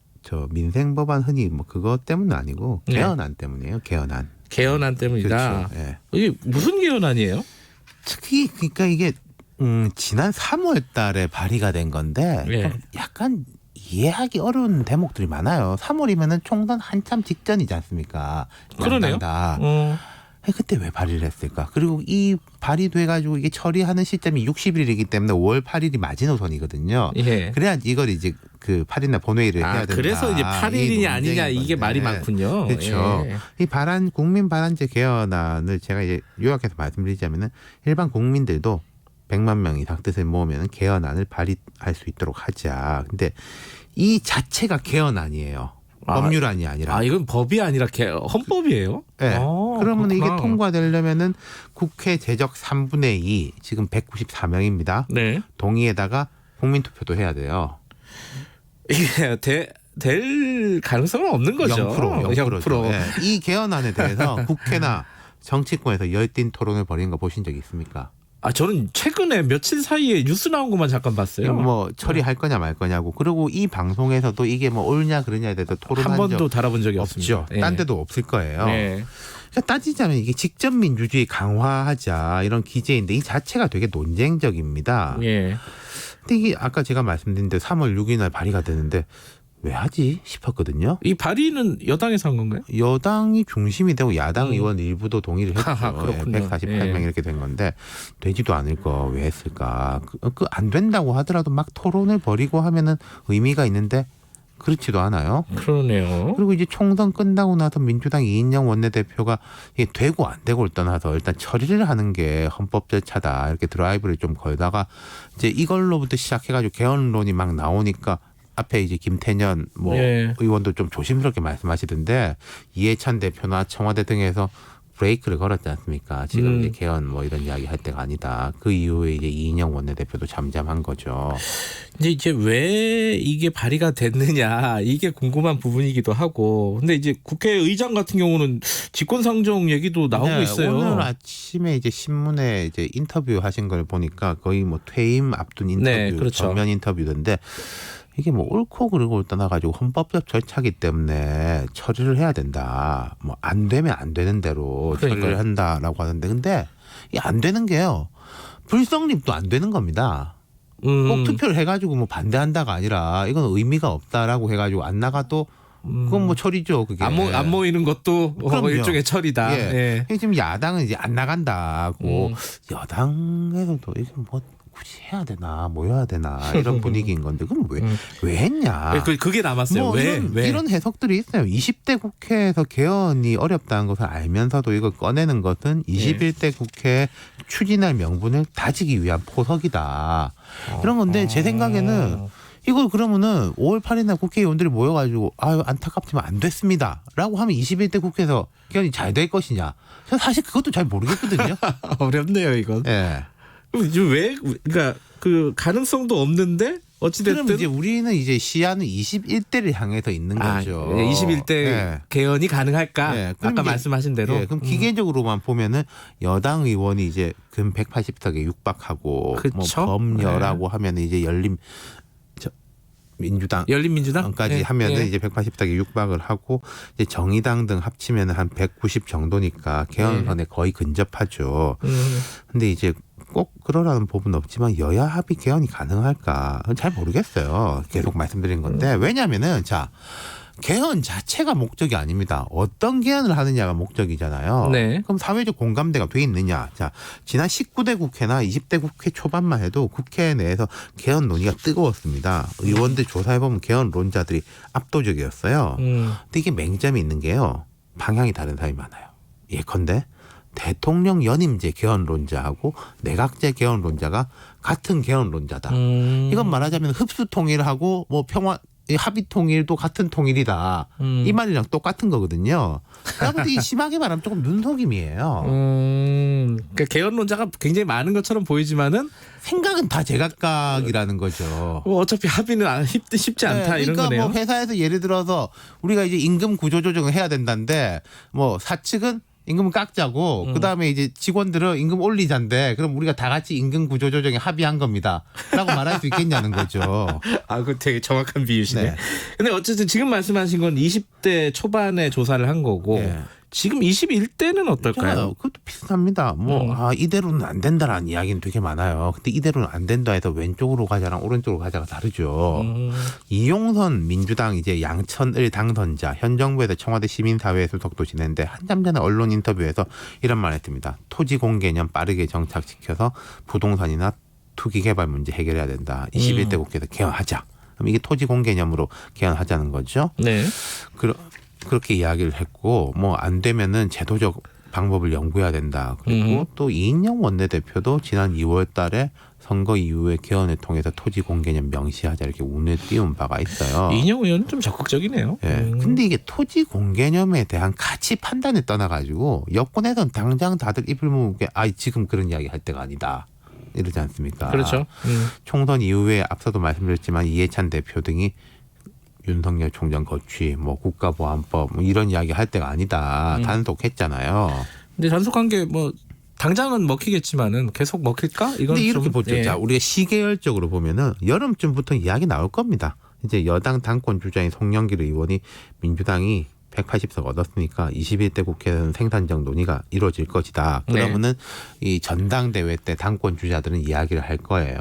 민생 법안 흔히 뭐 그것 때문은 아니고 개헌안 때문이에요. 개헌안. 개헌안 때문이다. 그렇죠. 예. 이게 무슨 개헌안이에요? 특히 그러니까 이게 지난 3월 달에 발의가 된 건데 좀 약간 이해하기 어려운 대목들이 많아요. 3월이면은 총선 한참 직전이지 않습니까? 그러네요. 그때 왜 발의를 했을까? 그리고 이 발의돼가지고 이게 처리하는 시점이 60일이기 때문에 5월 8일이 마지노선이거든요. 예. 그래야 이걸 이제 그 8일날 본회의를 해야 된다. 그래서 이제 8일이냐 아니냐 이게 말이 많군요. 그렇죠. 예. 이 국민 발안제 개헌안을 제가 이제 요약해서 말씀드리자면은 일반 국민들도 100만 명 이상 뜻을 모으면 개헌안을 발의할 수 있도록 하자. 근데 이 자체가 개헌안이에요. 법률안이 아니라. 이건 법이 아니라 헌법이에요? 네. 그러면 그렇구나. 이게 통과되려면은 국회 재적 3분의 2, 지금 194명입니다. 네. 동의에다가 국민투표도 해야 돼요. 이게 될 가능성은 없는 거죠. 0%. 네. 이 개헌안에 대해서 국회나 정치권에서 열띤 토론을 벌인 거 보신 적 있습니까? 저는 최근에 며칠 사이에 뉴스 나온 것만 잠깐 봤어요. 뭐 처리할 거냐 말 거냐고. 그리고 이 방송에서도 이게 뭐 옳냐 그러냐에 대해서 토론한 한 번도 적 다뤄본 적이 없죠. 없습니다. 딴 데도 없을 거예요. 네. 그러니까 따지자면 이게 직접 민주주의 강화하자 이런 기제인데 이 자체가 되게 논쟁적입니다. 예. 근데 이게 아까 제가 말씀드린 대로 3월 6일 날 발의가 되는데 왜 하지 싶었거든요. 이 발의는 여당에서 한 건가요? 여당이 중심이 되고 야당 의원 일부도 동의를 했죠. 그렇군요. 148명 이렇게 된 건데 되지도 않을 거 왜 했을까? 안 된다고 하더라도 막 토론을 벌이고 하면은 의미가 있는데 그렇지도 않아요. 그러네요. 그리고 이제 총선 끝나고 나서 민주당 이인영 원내대표가 이게 되고 안 되고를 떠나서 일단 처리를 하는 게 헌법 절차다 이렇게 드라이브를 좀 걸다가 이제 이걸로부터 시작해가지고 개헌론이 막 나오니까 앞에 이제 김태년 의원도 좀 조심스럽게 말씀하시던데 이해찬 대표나 청와대 등에서 브레이크를 걸었지 않습니까? 지금 이제 개헌 뭐 이런 이야기 할 때가 아니다. 그 이후에 이제 이인영 원내대표도 잠잠한 거죠. 이제 왜 이게 발의가 됐느냐 이게 궁금한 부분이기도 하고. 근데 이제 국회의장 같은 경우는 직권상정 얘기도 나오고 있어요. 오늘 아침에 이제 신문에 이제 인터뷰 하신 걸 보니까 거의 뭐 퇴임 앞둔 인터뷰, 그렇죠. 정면 인터뷰던데. 이게 뭐 옳고 그르고를 떠나가지고 헌법적 절차기 때문에 처리를 해야 된다. 뭐 안 되면 안 되는 대로 처리를 한다라고 하는데 근데 이게 안 되는 게요. 불성립도 안 되는 겁니다. 꼭 투표를 해가지고 뭐 반대한다가 아니라 이건 의미가 없다라고 해가지고 안 나가도 그건 뭐 처리죠. 그게 안 모이는 것도 일종의 처리다. 예. 지금 야당은 이제 안 나간다고 여당에서도 이게 뭐 굳이 해야 되나 모여야 되나 이런 분위기인 건데 그럼 왜 했냐? 그게 남았어요. 뭐 이런 해석들이 있어요. 20대 국회에서 개헌이 어렵다는 것을 알면서도 이걸 꺼내는 것은 21대 국회 추진할 명분을 다지기 위한 포석이다. 이런 건데 제 생각에는 이걸 그러면은 5월 8일 날 국회의원들이 모여가지고 안타깝지만 안 됐습니다라고 하면 21대 국회에서 개헌이 잘 될 것이냐? 저는 사실 그것도 잘 모르겠거든요. 어렵네요 이건. 예. 왜 그러니까 그 가능성도 없는데 어찌됐든 그럼 이제 우리는 이제 시야는 21대를 향해서 있는 거죠. 21대 개헌이 가능할까? 아까 말씀하신 대로. 그럼 기계적으로만 보면은 여당 의원이 이제 금 180석에 육박하고 뭐 범여라고 하면 이제 열린민주당까지 하면은 이제 180석에 육박을 하고 이제 정의당 등 합치면은 한 190 정도니까 개헌선에 거의 근접하죠. 근데 이제 꼭 그러라는 법은 없지만 여야 합의 개헌이 가능할까? 잘 모르겠어요. 계속 말씀드린 건데 왜냐하면은 자. 개헌 자체가 목적이 아닙니다. 어떤 개헌을 하느냐가 목적이잖아요. 그럼 사회적 공감대가 돼 있느냐. 자, 지난 19대 국회나 20대 국회 초반만 해도 국회 내에서 개헌 논의가 뜨거웠습니다. 의원들 조사해보면 개헌론자들이 압도적이었어요. 근데 이게 맹점이 있는 게요. 방향이 다른 사람이 많아요. 예컨대 대통령 연임제 개헌론자하고 내각제 개헌론자가 같은 개헌론자다. 이건 말하자면 흡수 통일하고 뭐 평화 합의 통일도 같은 통일이다. 이 말이랑 똑같은 거거든요. 그러니까 심하게 말하면 조금 눈속임이에요. 그러니까 개헌론자가 굉장히 많은 것처럼 보이지만은 생각은 다 제각각이라는 거죠. 어차피 합의는 쉽지 않다 이런 그러니까 거네요. 뭐 회사에서 예를 들어서 우리가 이제 임금 구조 조정을 해야 된다는데 뭐 사측은 임금을 깎자고 그다음에 이제 직원들은 임금 올리자인데 그럼 우리가 다 같이 임금 구조 조정에 합의한 겁니다. 라고 말할 수 있겠냐는 거죠. 그 되게 정확한 비유시네. 근데 어쨌든 지금 말씀하신 건 20대 초반에 조사를 한 거고 지금 21대는 어떨까요? 그것도 비슷합니다. 이대로는 안 된다라는 이야기는 되게 많아요. 근데 이대로는 안 된다 해서 왼쪽으로 가자랑 오른쪽으로 가자가 다르죠. 이용선 민주당 이제 양천을 당선자 현 정부에서 청와대 시민사회에 소속도 지냈는데 한참 전에 언론 인터뷰에서 이런 말 했습니다. 토지 공개념 빠르게 정착시켜서 부동산이나 투기 개발 문제 해결해야 된다. 21대 국회에서 개헌하자. 그럼 이게 토지 공개념으로 개헌하자는 거죠. 그렇게 이야기를 했고 뭐 안 되면은 제도적 방법을 연구해야 된다. 그리고 또 이인영 원내대표도 지난 2월 달에 선거 이후에 개헌을 통해서 토지 공개념 명시하자 이렇게 운을 띄운 바가 있어요. 이인영 의원은 좀 적극적이네요. 근데 이게 토지 공개념에 대한 가치 판단을 떠나가지고 여권에서는 당장 다들 입을 모으게 지금 그런 이야기 할 때가 아니다. 이러지 않습니까? 그렇죠. 총선 이후에 앞서도 말씀드렸지만 이해찬 대표 등이 윤석열 총장 거취, 뭐 국가보안법 뭐 이런 이야기 할 때가 아니다. 단속했잖아요. 근데 단속한 게 뭐 당장은 먹히겠지만은 계속 먹힐까? 이건 근데 이렇게 좀, 보죠. 자, 우리가 시계열적으로 보면은 여름쯤부터 이야기 나올 겁니다. 이제 여당 당권 주자인 송영길 의원이 민주당이 180석 얻었으니까 21대 국회에서는 생산적 논의가 이루어질 것이다. 그러면은 이 전당대회 때 당권 주자들은 이야기를 할 거예요.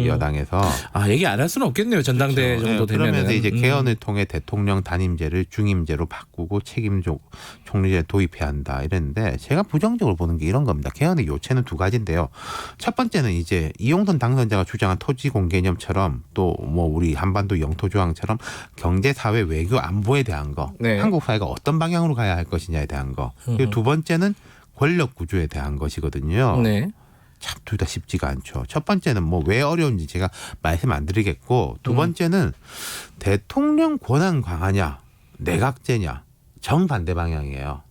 여당에서. 얘기 안 할 수는 없겠네요. 전당대회 정도 되면은. 그러면서 이제 개헌을 통해 대통령 단임제를 중임제로 바꾸고 책임적 총리제 도입해야 한다 이랬는데 제가 부정적으로 보는 게 이런 겁니다. 개헌의 요체는 두 가지인데요. 첫 번째는 이제 이용선 당선자가 주장한 토지 공개념처럼 또 뭐 우리 한반도 영토 조항처럼 경제, 사회, 외교, 안보에 대한 거. 한국 사회가 어떤 방향으로 가야 할 것이냐에 대한 거. 그리고 두 번째는 권력 구조에 대한 것이거든요. 참 둘 다 쉽지가 않죠. 첫 번째는 뭐 왜 어려운지 제가 말씀 안 드리겠고 두 번째는 대통령 권한 강화냐 내각제냐 정반대 방향이에요.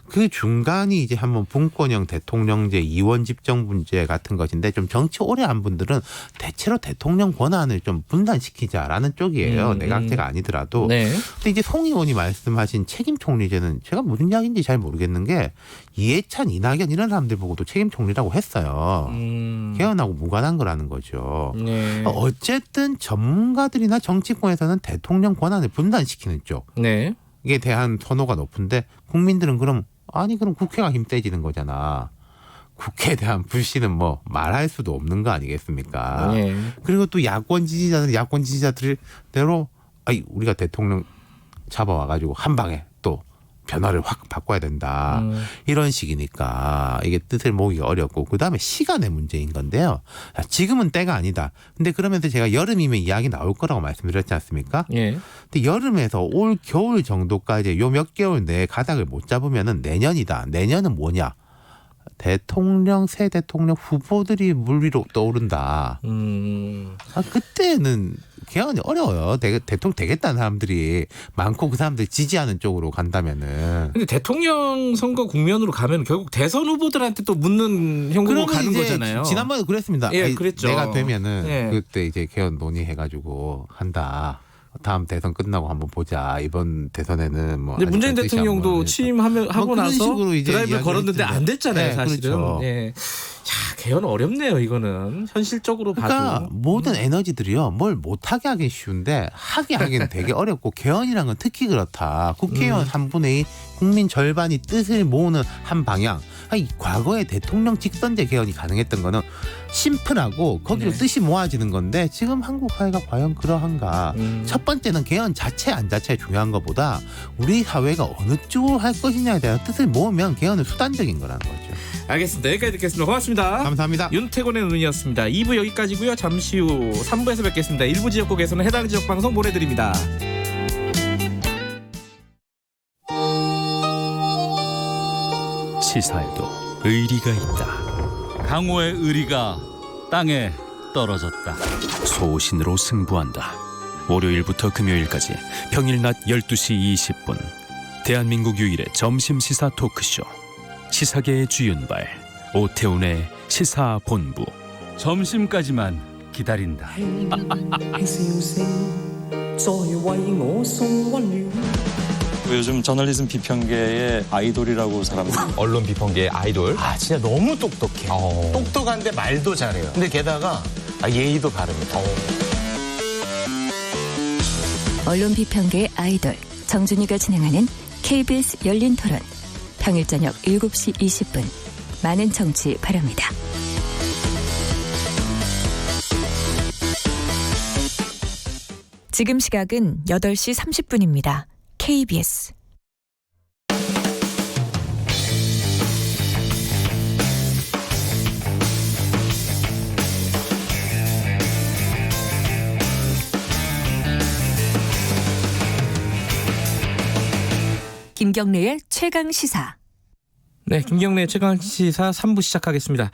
그 중간이 이제 한번 분권형 대통령제, 이원 집정분제 같은 것인데 좀 정치 오래 한 분들은 대체로 대통령 권한을 좀 분산시키자라는 쪽이에요. 내각제가 아니더라도. 근데 이제 송 의원이 말씀하신 책임 총리제는 제가 무슨 이야기인지 잘 모르겠는 게 이해찬, 이낙연 이런 사람들 보고도 책임 총리라고 했어요. 개헌하고 무관한 거라는 거죠. 어쨌든 전문가들이나 정치권에서는 대통령 권한을 분산시키는 쪽. 이에 대한 선호가 높은데 국민들은 그럼 국회가 힘 빼지는 거잖아. 국회에 대한 불신은 뭐 말할 수도 없는 거 아니겠습니까? 그리고 또 야권 지지자들대로 우리가 대통령 잡아와가지고 한 방에 또 변화를 확 바꿔야 된다. 이런 식이니까 이게 뜻을 모으기가 어렵고 그다음에 시간의 문제인 건데요. 지금은 때가 아니다. 근데 그러면서 제가 여름이면 이야기 나올 거라고 말씀드렸지 않습니까? 근데 여름에서 올 겨울 정도까지 요 몇 개월 내에 가닥을 못 잡으면은 내년이다. 내년은 뭐냐? 새 대통령 후보들이 물 위로 떠오른다. 그때는 개헌이 어려워요. 대통령 되겠다는 사람들이 많고 그 사람들이 지지하는 쪽으로 간다면은. 근데 대통령 선거 국면으로 가면 결국 대선 후보들한테 또 묻는 형국으로 가는 거잖아요. 지난번에 그랬습니다. 예, 그랬죠. 내가 되면은 예. 그때 이제 개헌 논의해가지고 한다. 다음 대선 끝나고 한번 보자. 이번 대선에는 뭐. 근데 문재인 대통령도 취임하고 나서 드라이브를 걸었는데 안 됐잖아요, 네, 사실은. 그렇죠. 예. 자, 개헌 어렵네요, 이거는. 현실적으로 그러니까 봐도. 모든 에너지들이요. 뭘 못하게 하긴 쉬운데 하게 하기는 되게 어렵고 개헌이란 건 특히 그렇다. 국회의원 3분의 2 국민 절반이 뜻을 모으는 한 방향. 아니, 과거에 대통령 직선제 개헌이 가능했던 거는 심플하고 거기로 뜻이 모아지는 건데 지금 한국 사회가 과연 그러한가. 첫 번째는 개헌 자체 안 자체가 중요한 것보다 우리 사회가 어느 쪽으로 할 것이냐에 대한 뜻을 모으면 개헌은 수단적인 거라는 거죠. 알겠습니다. 여기까지 듣겠습니다. 고맙습니다. 감사합니다. 윤태곤의 눈이었습니다. 2부 여기까지고요. 잠시 후 3부에서 뵙겠습니다. 일부 지역국에서는 해당 지역 방송 보내드립니다. 시사에도 의리가 있다. 강호의 의리가 땅에 떨어졌다. 소신으로 승부한다. 월요일부터 금요일까지 평일 낮 12시 20분 대한민국 유일의 점심시사 토크쇼 시사계의 주윤발 오태훈의 시사본부. 점심까지만 기다린다. 요즘 저널리즘 비평계의 아이돌이라고 사람들. 언론 비평계의 아이돌. 아, 진짜 너무 똑똑해. 똑똑한데 말도 잘해요. 근데 게다가 예의도 바릅니다. 언론 비평계의 아이돌 정준이가 진행하는 KBS 열린 토론. 평일 저녁 7시 20분. 많은 청취 바랍니다. 지금 시각은 8시 30분입니다. KBS 김경래의 최강 시사. 네, 김경래의 최강 시사 3부 시작하겠습니다.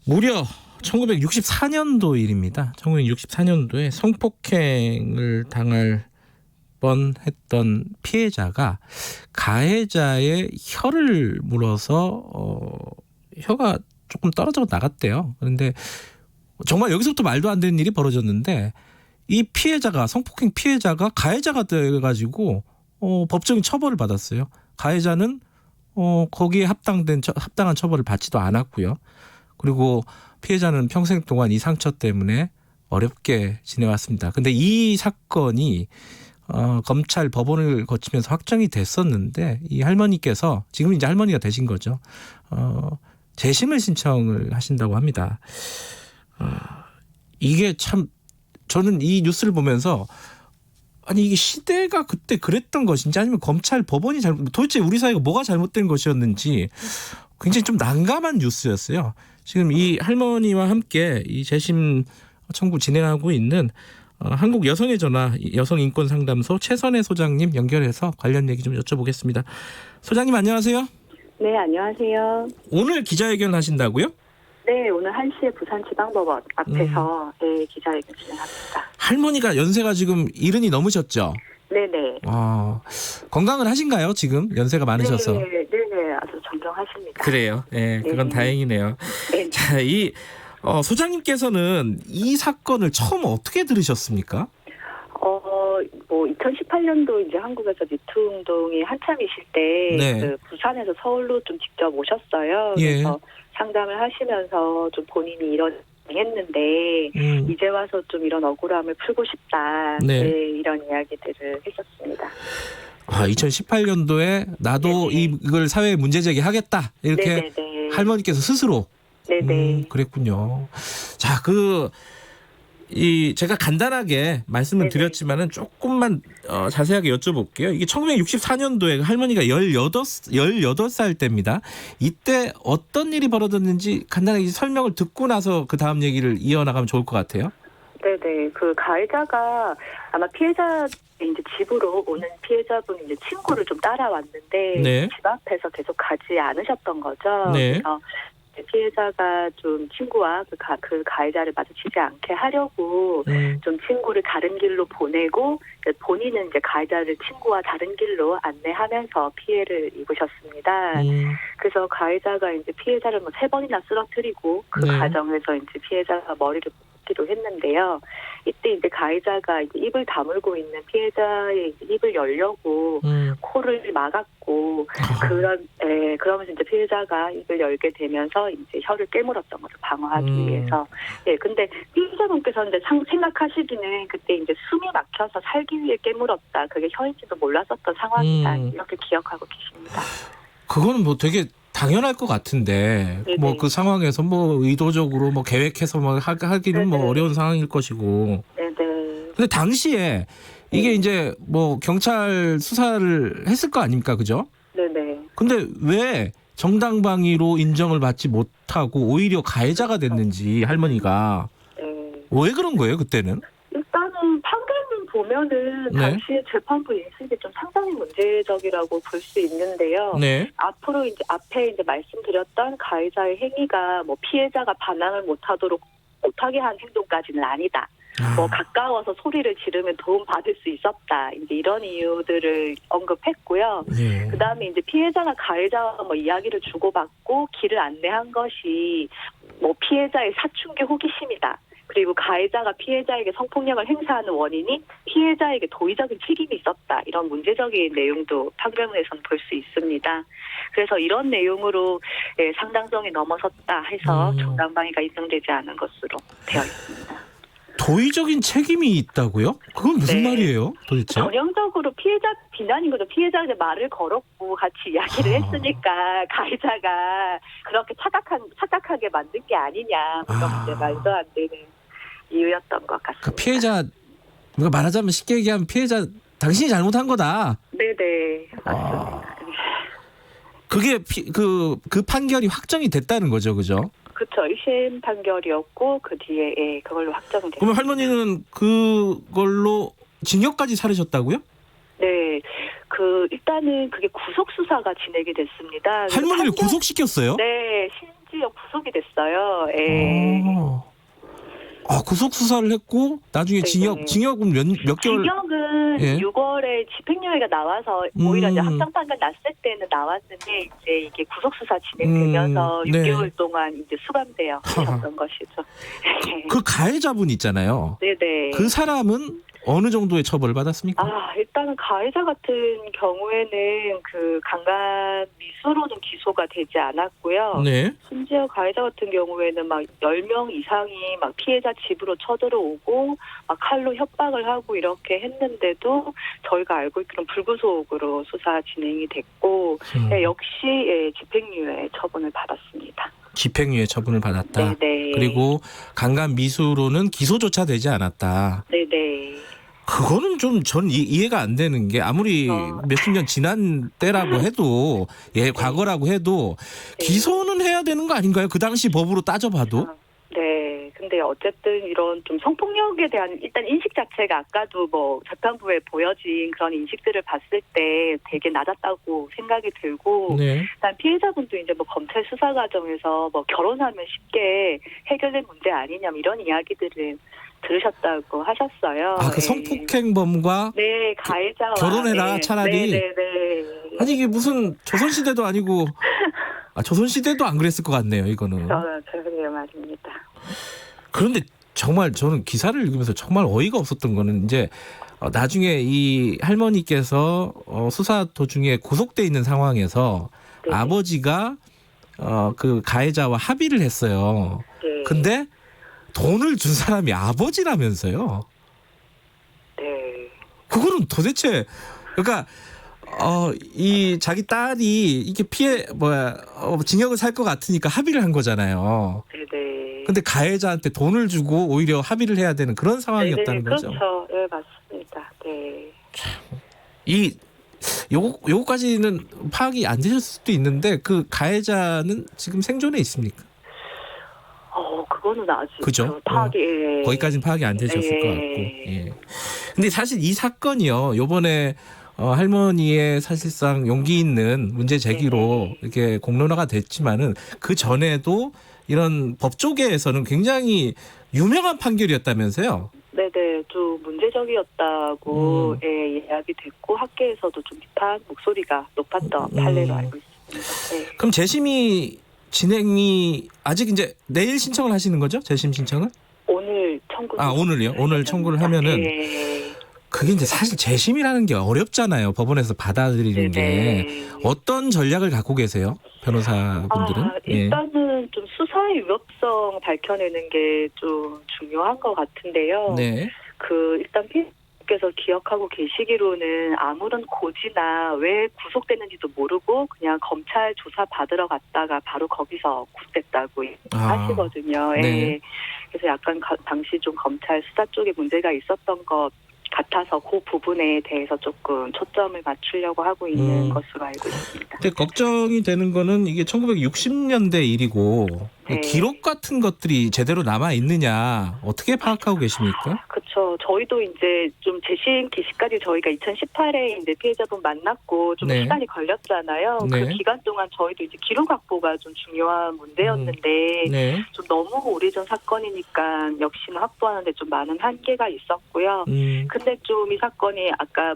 무려 1964년도 일입니다. 1964년도에 성폭행을 당할 뻔했던 피해자가 가해자의 혀를 물어서 혀가 조금 떨어져 나갔대요. 그런데 정말 여기서부터 말도 안 되는 일이 벌어졌는데 이 피해자가 성폭행 피해자가 가해자가 돼가지고 법적인 처벌을 받았어요. 가해자는 거기에 합당한 처벌을 받지도 않았고요. 그리고 피해자는 평생 동안 이 상처 때문에 어렵게 지내왔습니다. 근데 이 사건이 검찰 법원을 거치면서 확정이 됐었는데 이 할머니께서 지금 이제 할머니가 되신 거죠. 재심을 신청을 하신다고 합니다. 이게 참 저는 이 뉴스를 보면서 아니 이게 시대가 그때 그랬던 것인지 아니면 검찰 법원이 도대체 우리 사회가 뭐가 잘못된 것이었는지 굉장히 좀 난감한 뉴스였어요. 지금 이 할머니와 함께 이 재심 청구 진행하고 있는 한국 여성의 전화 여성인권상담소 최선혜 소장님 연결해서 관련 얘기 좀 여쭤보겠습니다. 소장님 안녕하세요. 네, 안녕하세요. 오늘 기자회견 하신다고요? 네, 오늘 1시에 부산지방법원 앞에서 기자회견 진행합니다. 할머니가 연세가 지금 70이 넘으셨죠? 네네. 건강은 하신가요? 지금 연세가 많으셔서. 네네, 아주 존경하십니다. 그래요. 네, 그건 다행이네요. 네. 자, 이 소장님께서는 이 사건을 처음 어떻게 들으셨습니까? 2018년도 이제 한국에서 미투 운동이 한참이실 때 네. 그 부산에서 서울로 좀 직접 오셨어요. 예. 그래서 상담을 하시면서 좀 본인이 이런 했는데 이제 와서 좀 이런 억울함을 풀고 싶다. 네. 이런 이야기들을 했었습니다. 2018년도에 나도 이걸 사회에 문제 제기하겠다 이렇게 네네네. 할머니께서 스스로. 네네. 그랬군요. 자, 제가 간단하게 말씀을 드렸지만은 조금만 자세하게 여쭤볼게요. 이게 1964년도에 할머니가 18살 때입니다. 이때 어떤 일이 벌어졌는지 간단하게 설명을 듣고 나서 그 다음 얘기를 이어나가면 좋을 것 같아요. 네네. 그 가해자가 아마 피해자 이제 집으로 오는 피해자분 이제 친구를 좀 따라왔는데 네. 집 앞에서 계속 가지 않으셨던 거죠. 네. 그래서 피해자가 좀 친구와 그 가해자를 마주치지 않게 하려고 좀 친구를 다른 길로 보내고 본인은 이제 가해자를 친구와 다른 길로 안내하면서 피해를 입으셨습니다. 그래서 가해자가 이제 피해자를 뭐 3번이나 쓰러뜨리고 그 네. 과정에서 이제 피해자가 머리를 뽑기도 했는데요. 이때 이제 가해자가 이제 입을 다물고 있는 피해자의 이제 입을 열려고 코를 막았고 그러면서 이제 피해자가 입을 열게 되면서 이제 혀를 깨물었던 거죠. 방어하기 위해서. 예, 근데 피해자분께서는 이제 생각하시기는 그때 이제 숨이 막혀서 살기 위해 깨물었다. 그게 혀인지도 몰랐었던 상황이다. 이렇게 기억하고 계십니다. 그거는 뭐 되게 당연할 것 같은데 뭐 그 상황에서 뭐 의도적으로 뭐 계획해서 뭐 하기는 뭐 어려운 상황일 것이고. 네네. 근데 당시에 이게 이제 뭐 경찰 수사를 했을 거 아닙니까, 그죠? 네네. 근데 왜 정당방위로 인정을 받지 못하고 오히려 가해자가 됐는지 할머니가 왜 그런 거예요, 그때는? 일단은 판결문 보면은 네. 당시에 재판부 인식이 좀 상당히 문제적이라고 볼 수 있는데요. 네. 앞으로 이제 앞에 이제 말씀드렸던 가해자의 행위가 뭐 피해자가 반항을 못하게 한 행동까지는 아니다. 뭐 가까워서 소리를 지르면 도움 받을 수 있었다. 이제 이런 이유들을 언급했고요. 네. 그다음에 이제 피해자가 가해자와 뭐 이야기를 주고받고 길을 안내한 것이 뭐 피해자의 사춘기 호기심이다. 그리고 가해자가 피해자에게 성폭력을 행사하는 원인이 피해자에게 도의적인 책임이 있었다. 이런 문제적인 내용도 판결문에서는 볼 수 있습니다. 그래서 이런 내용으로 상당성이 넘어섰다 해서 정당방위가 인정되지 않은 것으로 되어 있습니다. 도의적인 책임이 있다고요? 그건 무슨 말이에요, 도대체? 전형적으로 피해자 비난인 거죠. 피해자가 말을 걸었고 같이 이야기를 했으니까 가해자가 그렇게 착각하게 만든 게 아니냐. 그런 이제 말도 안 되는 이유였던 것 같습니다. 그러니까 피해자, 말하자면 쉽게 얘기하면 피해자 당신이 잘못한 거다. 네네. 맞습니다. 그게 그 판결이 확정이 됐다는 거죠, 그죠? 그렇죠. 1심 판결이었고 그 뒤에 그걸로 확정이 됐습니다. 그러면 할머니는 그걸로 징역까지 살으셨다고요? 네. 일단은 그게 구속 수사가 진행이 됐습니다. 할머니를 구속시켰어요? 네. 심지어 구속이 됐어요. 구속 수사를 했고 나중에 징역은 몇 개월? 징역은 6월에 집행유예가 나와서 오히려 이제 확정 판결 났을 때는 나왔는데 이제 이게 구속 수사 진행되면서 6개월 동안 이제 수감되어 있었던 것이죠. 그 가해자분 있잖아요. 네네. 그 사람은 어느 정도의 처벌을 받았습니까? 일단은 가해자 같은 경우에는 그 강간 미수로는 기소가 되지 않았고요. 네. 심지어 가해자 같은 경우에는 막 10명 이상이 막 피해자 집으로 쳐들어오고 막 칼로 협박을 하고 이렇게 했는데도 저희가 알고 있기로는 불구속으로 수사 진행이 됐고 역시 집행유예 처분을 받았습니다. 집행유예 처분을 받았다. 네네. 그리고 강간 미수로는 기소조차 되지 않았다. 네네. 그거는 좀 전 이해가 안 되는 게 아무리 몇십 년 지난 때라고 해도 과거라고 해도 기소는 해야 되는 거 아닌가요? 그 당시 법으로 따져봐도. 네. 근데 어쨌든 이런 좀 성폭력에 대한 일단 인식 자체가 아까도 뭐 재판부에 보여진 그런 인식들을 봤을 때 되게 낮았다고 생각이 들고 일단 피해자분도 이제 뭐 검찰 수사 과정에서 뭐 결혼하면 쉽게 해결될 문제 아니냐 이런 이야기들을 들으셨다고 하셨어요. 그 성폭행범과 가해자와 결혼해라 차라리. 네네네. 아니 이게 무슨 조선시대도 아니고 조선시대도 안 그랬을 것 같네요. 이거는. 그러게요. 맞습니다. 그런데 정말 저는 기사를 읽으면서 정말 어이가 없었던 거는 이제 나중에 이 할머니께서 수사 도중에 구속돼 있는 상황에서 아버지가 그 가해자와 합의를 했어요. 근데 돈을 준 사람이 아버지라면서요. 네. 그거는 도대체 그러니까 이 자기 딸이 이렇게 징역을 살 것 같으니까 합의를 한 거잖아요. 네네. 근데 가해자한테 돈을 주고 오히려 합의를 해야 되는 그런 상황이었다는 거죠. 그렇죠. 네, 맞습니다. 네. 요거까지는 파악이 안 되셨을 수도 있는데 그 가해자는 지금 생존해 있습니까? 그거는 아직 그죠? 파악이 거기까지는 파악이 안 되셨을 것 같고. 예. 근데 사실 이 사건이요. 요번에 할머니의 사실상 용기 있는 문제 제기로 이렇게 공론화가 됐지만은 그 전에도 이런 법조계에서는 굉장히 유명한 판결이었다면서요? 네네, 좀 문제적이었다고 이야기 됐고 학계에서도 좀 비판 목소리가 높았던 판례로 알고 있습니다. 네. 그럼 재심이 진행이 아직 이제 내일 신청을 하시는 거죠? 재심 신청을? 오늘 청구. 오늘요? 오늘 청구를 하면은 그게 이제 사실 재심이라는 게 어렵잖아요. 법원에서 받아들이는 게. 어떤 전략을 갖고 계세요? 변호사분들은? 일단은 좀 수사의 위법성 밝혀내는 게 좀 중요한 것 같은데요. 네. 일단 피해자께서 기억하고 계시기로는 아무런 고지나 왜 구속됐는지도 모르고 그냥 검찰 조사 받으러 갔다가 바로 거기서 구속됐다고 하시거든요. 네. 그래서 약간 당시 좀 검찰 수사 쪽에 문제가 있었던 것 같아서 그 부분에 대해서 조금 초점을 맞추려고 하고 있는 것으로 알고 있습니다. 근데 걱정이 되는 거는 이게 1960년대 일이고 기록 같은 것들이 제대로 남아 있느냐 어떻게 파악하고 계십니까? 그렇죠. 저희도 이제 좀 재심 기시까지 저희가 2018에 이제 피해자분 만났고 좀 시간이 걸렸잖아요. 그 기간 동안 저희도 이제 기록 확보가 좀 중요한 문제였는데 좀 너무 오래전 사건이니까 역시나 확보하는데 좀 많은 한계가 있었고요. 근데 좀 이 사건이 아까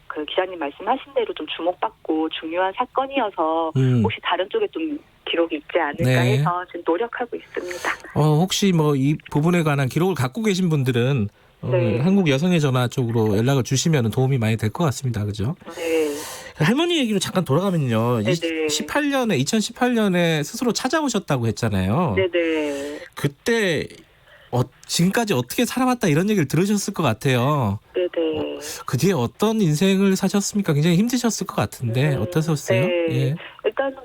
그 기자님 말씀하신 대로 좀 주목받고 중요한 사건이어서 혹시 다른 쪽에 좀 기록이 있지 않을까 해서 지금 노력하고 있습니다. 혹시 이 부분에 관한 기록을 갖고 계신 분들은 한국 여성의 전화 쪽으로 연락을 주시면 도움이 많이 될 것 같습니다. 그죠? 네. 할머니 얘기로 잠깐 돌아가면요. 2018년에 스스로 찾아오셨다고 했잖아요. 네네. 그때 지금까지 어떻게 살아왔다 이런 얘기를 들으셨을 것 같아요. 네네. 그 뒤에 어떤 인생을 사셨습니까? 굉장히 힘드셨을 것 같은데 어떠셨어요? 네. 일단은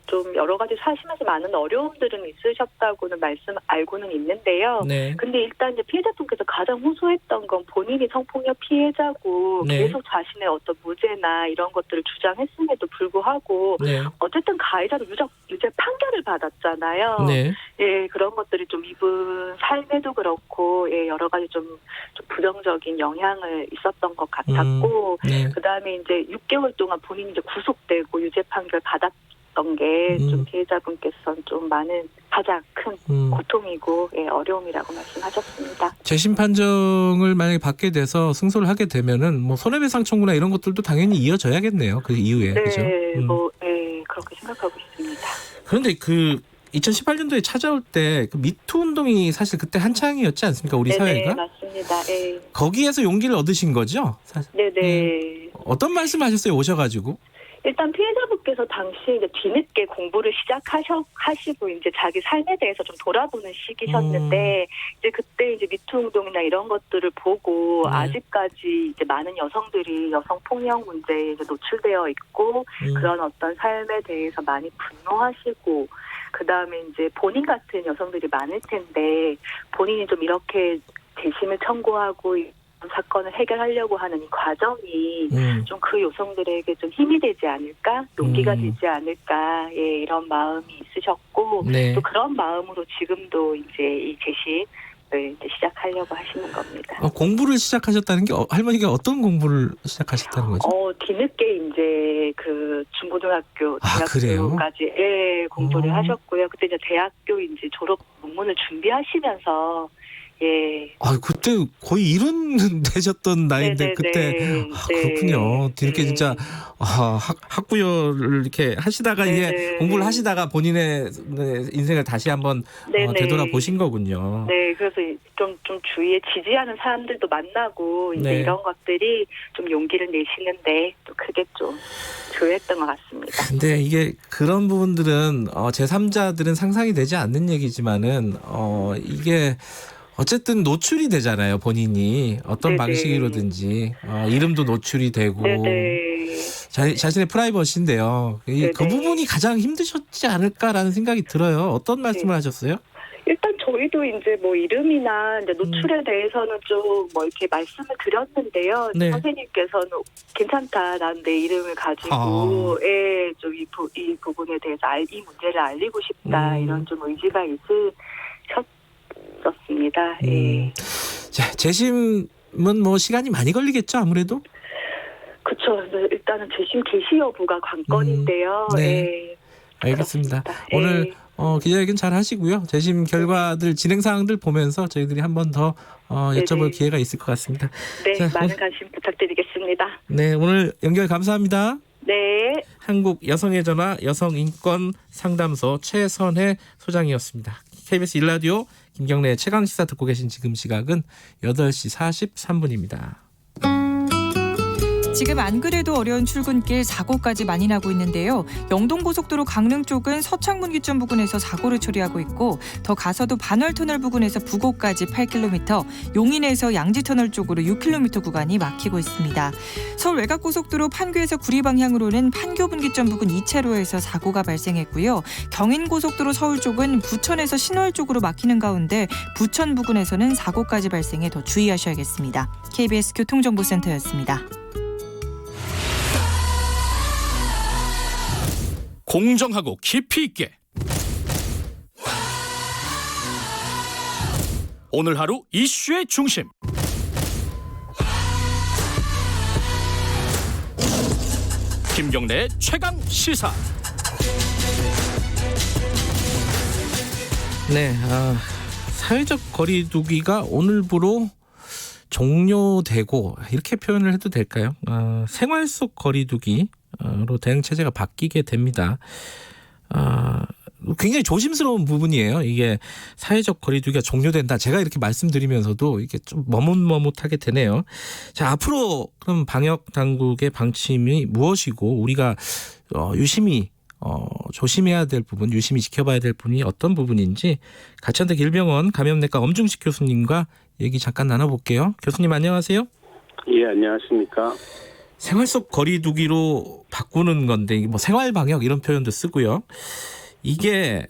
좀 여러 가지 사시면서 많은 어려움들은 있으셨다고는 알고는 있는데요. 근데 일단 이제 피해자분께서 가장 호소했던 건 본인이 성폭력 피해자고 계속 자신의 어떤 무죄나 이런 것들을 주장했음에도 불구하고 어쨌든 가해자로 유죄 판결을 받았잖아요. 그런 것들이 좀 이분 삶에도 그렇고 여러 가지 좀 부정적인 영향을 있었던 것 같았고 그다음에 이제 6개월 동안 본인이 이제 구속되고 유죄 판결 받았던 게 좀 피해자분께서는 좀 많은 가장 큰 고통이고 어려움이라고 말씀하셨습니다. 재심 판정을 만약에 받게 돼서 승소를 하게 되면은 손해배상 청구나 이런 것들도 당연히 이어져야겠네요. 그 이후에. 그죠? 그렇게 생각하고 있습니다. 그런데 2018년도에 찾아올 때 그 미투 운동이 사실 그때 한창이었지 않습니까? 우리 사회가? 맞습니다. 거기에서 용기를 얻으신 거죠? 사실. 네네. 어떤 말씀하셨어요? 오셔가지고? 일단 피해자분께서 당시 이제 뒤늦게 공부를 하시고 이제 자기 삶에 대해서 좀 돌아보는 시기셨는데 이제 그때 이제 미투 운동이나 이런 것들을 보고 아직까지 이제 많은 여성들이 여성 폭력 문제에 이제 노출되어 있고 그런 어떤 삶에 대해서 많이 분노하시고 그 다음에 이제 본인 같은 여성들이 많을 텐데 본인이 좀 이렇게 재심을 청구하고 사건을 해결하려고 하는 이 과정이 좀 그 여성들에게 좀 힘이 되지 않을까, 용기가 되지 않을까, 이런 마음이 있으셨고 또 그런 마음으로 지금도 이제 이 재심을 이제 시작하려고 하시는 겁니다. 공부를 시작하셨다는 게 할머니가 어떤 공부를 시작하셨다는 거죠? 뒤늦게 이제 그 중고등학교, 대학교까지 공부를 하셨고요. 그때 이제 대학교 이제 졸업 논문을 준비하시면서. 그때 거의 이른 되셨던 나이인데 그때 그렇군요. 뒤늦게 진짜 학부열을 이렇게 하시다가 이제 공부를 하시다가 본인의 인생을 다시 한번 되돌아보신 거군요. 네, 그래서 좀 주위에 지지하는 사람들도 만나고 이제 이런 것들이 좀 용기를 내시는데 또 크게 좀 조였던 것 같습니다. 근데 이게 그런 부분들은 제3자들은 상상이 되지 않는 얘기지만은 이게 어쨌든 노출이 되잖아요. 본인이 어떤 방식으로든지 이름도 노출이 되고 자신의 프라이버시인데요. 그 부분이 가장 힘드셨지 않을까라는 생각이 들어요. 어떤 말씀을 하셨어요? 일단 저희도 이제 이름이나 이제 노출에 대해서는 좀 이렇게 말씀을 드렸는데요. 선생님께서는 괜찮다. 난 내 이름을 가지고 좀 이 부분에 대해서 이 문제를 알리고 싶다. 이런 좀 의지가 있습니다. 예. 자, 재심은 뭐 시간이 많이 걸리겠죠, 아무래도? 그렇죠. 일단은 재심 개시 여부가 관건인데요. 네. 예. 알겠습니다. 그렇습니다. 오늘 예. 기자회견 잘 하시고요. 재심 결과들 진행 사항들 보면서 저희들이 한 번 더 여쭤볼 네네. 기회가 있을 것 같습니다. 네, 자, 많은 관심 부탁드리겠습니다. 네, 오늘 연결 감사합니다. 네. 한국 여성의 전화 여성인권 상담소 최선혜 소장이었습니다. KBS 1라디오 김경래의 최강시사 듣고 계신 지금 시각은 8시 43분입니다. 지금 안 그래도 어려운 출근길 사고까지 많이 나고 있는데요. 영동고속도로 강릉 쪽은 서창문기점 부근에서 사고를 처리하고 있고 더 가서도 반월터널 부근에서 부곡까지 8km, 용인에서 양지터널 쪽으로 6km 구간이 막히고 있습니다. 서울 외곽고속도로 판교에서 구리 방향으로는 판교분기점 부근 2차로에서 사고가 발생했고요. 경인고속도로 서울 쪽은 부천에서 신월 쪽으로 막히는 가운데 부천 부근에서는 사고까지 발생해 더 주의하셔야겠습니다. KBS 교통정보센터였습니다. 공정하고 깊이 있게 오늘 하루 이슈의 중심 김경래의 최강 시사. 네, 사회적 거리두기가 오늘부로 종료되고 이렇게 표현을 해도 될까요? 생활 속 거리두기로 대응 체제가 바뀌게 됩니다. 굉장히 조심스러운 부분이에요. 이게 사회적 거리두기가 종료된다. 제가 이렇게 말씀드리면서도 이게 좀 머뭇머뭇하게 되네요. 자, 앞으로 그럼 방역 당국의 방침이 무엇이고 우리가 유심히 조심해야 될 부분, 유심히 지켜봐야 될 부분이 어떤 부분인지 가천대 길병원 감염내과 엄중식 교수님과 얘기 잠깐 나눠볼게요. 교수님 안녕하세요. 예, 안녕하십니까. 생활 속 거리두기로 바꾸는 건데 뭐 생활 방역 이런 표현도 쓰고요. 이게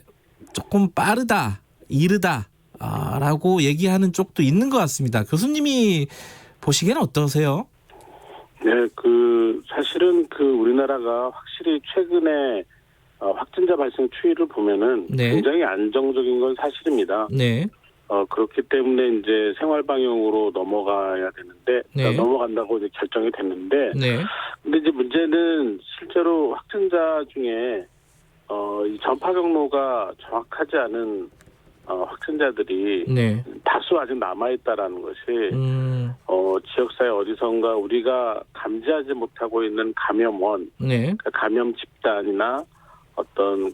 조금 빠르다, 이르다라고 얘기하는 쪽도 있는 것 같습니다. 교수님이 보시기에는 어떠세요? 네, 사실은 우리나라가 확실히 최근에 확진자 발생 추이를 보면은 네. 굉장히 안정적인 건 사실입니다. 네. 그렇기 때문에 이제 생활 방역으로 넘어가야 되는데 네. 넘어간다고 이제 결정이 됐는데, 네. 근데 이제 문제는 실제로 확진자 중에 이 전파 경로가 정확하지 않은 확진자들이 네. 다수 아직 남아 있다라는 것이 지역사회 어디선가 우리가 감지하지 못하고 있는 감염원, 네. 감염 집단이나 어떤